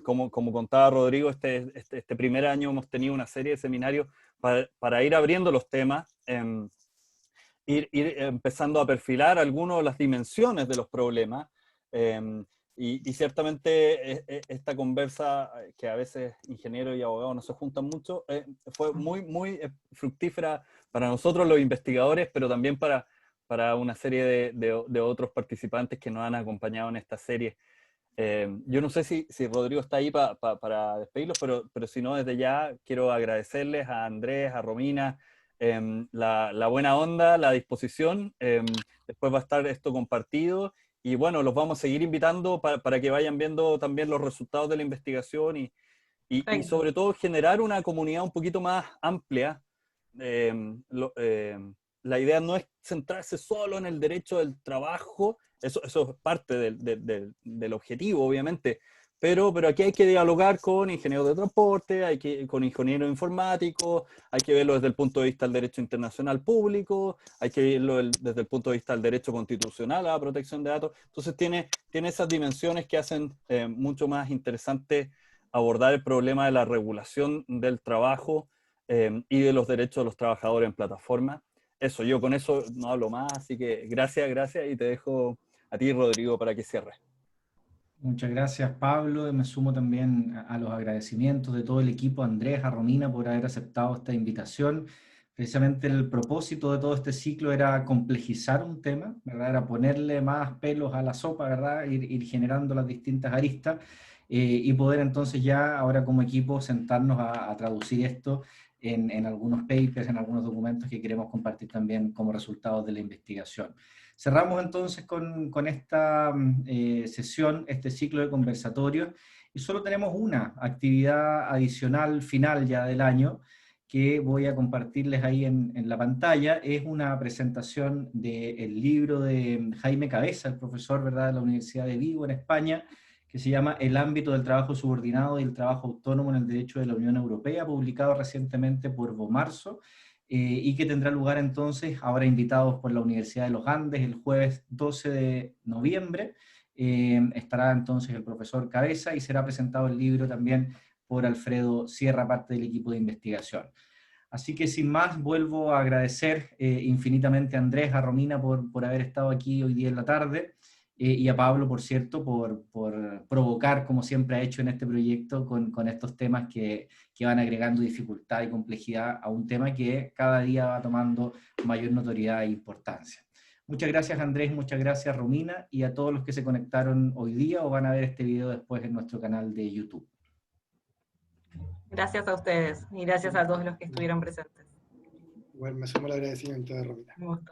Como contaba Rodrigo, este primer año hemos tenido una serie de seminarios para ir abriendo los temas, ir empezando a perfilar algunas de las dimensiones de los problemas. Y ciertamente esta conversa, que a veces ingenieros y abogados no se juntan mucho, fue muy fructífera para nosotros los investigadores, pero también para una serie de otros participantes que nos han acompañado en esta serie. Yo no sé si Rodrigo está ahí para despedirlos, pero si no, desde ya quiero agradecerles a Andrés, a Romina, la buena onda, la disposición. Después va a estar esto compartido. Y bueno, los vamos a seguir invitando para que vayan viendo también los resultados de la investigación y sobre todo generar una comunidad un poquito más amplia. La idea no es centrarse solo en el derecho del trabajo, eso es parte del objetivo, obviamente, pero aquí hay que dialogar con ingenieros de transporte, con ingenieros informáticos, hay que verlo desde el punto de vista del derecho internacional público, hay que verlo desde el punto de vista del derecho constitucional a la protección de datos. Entonces tiene esas dimensiones que hacen mucho más interesante abordar el problema de la regulación del trabajo y de los derechos de los trabajadores en plataforma. Eso, yo con eso no hablo más, así que gracias, y te dejo a ti, Rodrigo, para que cierres. Muchas gracias, Pablo. Me sumo también a los agradecimientos de todo el equipo, a Andrés, a Romina, por haber aceptado esta invitación. Precisamente el propósito de todo este ciclo era complejizar un tema, ¿verdad? Era ponerle más pelos a la sopa, ¿verdad? Ir generando las distintas aristas y poder entonces ya ahora como equipo sentarnos a traducir esto en algunos papers, en algunos documentos que queremos compartir también como resultados de la investigación. Cerramos entonces con esta sesión, este ciclo de conversatorios, y solo tenemos una actividad adicional final ya del año que voy a compartirles ahí en la pantalla. Es una presentación del libro de Jaime Cabeza, el profesor, ¿verdad?, de la Universidad de Vigo en España, que se llama El ámbito del trabajo subordinado y el trabajo autónomo en el derecho de la Unión Europea, publicado recientemente por Bomarzo, y que tendrá lugar entonces, ahora invitados por la Universidad de los Andes, el jueves 12 de noviembre. Estará entonces el profesor Cabeza y será presentado el libro también por Alfredo Sierra, parte del equipo de investigación. Así que sin más, vuelvo a agradecer infinitamente a Andrés, a Romina por haber estado aquí hoy día en la tarde, y a Pablo, por cierto, por provocar, como siempre ha hecho en este proyecto, con estos temas que van agregando dificultad y complejidad a un tema que cada día va tomando mayor notoriedad e importancia. Muchas gracias, Andrés, muchas gracias, Romina, y a todos los que se conectaron hoy día o van a ver este video después en nuestro canal de YouTube. Gracias a ustedes y gracias a todos los que estuvieron presentes. Bueno, me sumo al agradecimiento de Romina. Un gusto.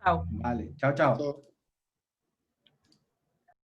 Chao. Vale, chao, chao. Chao.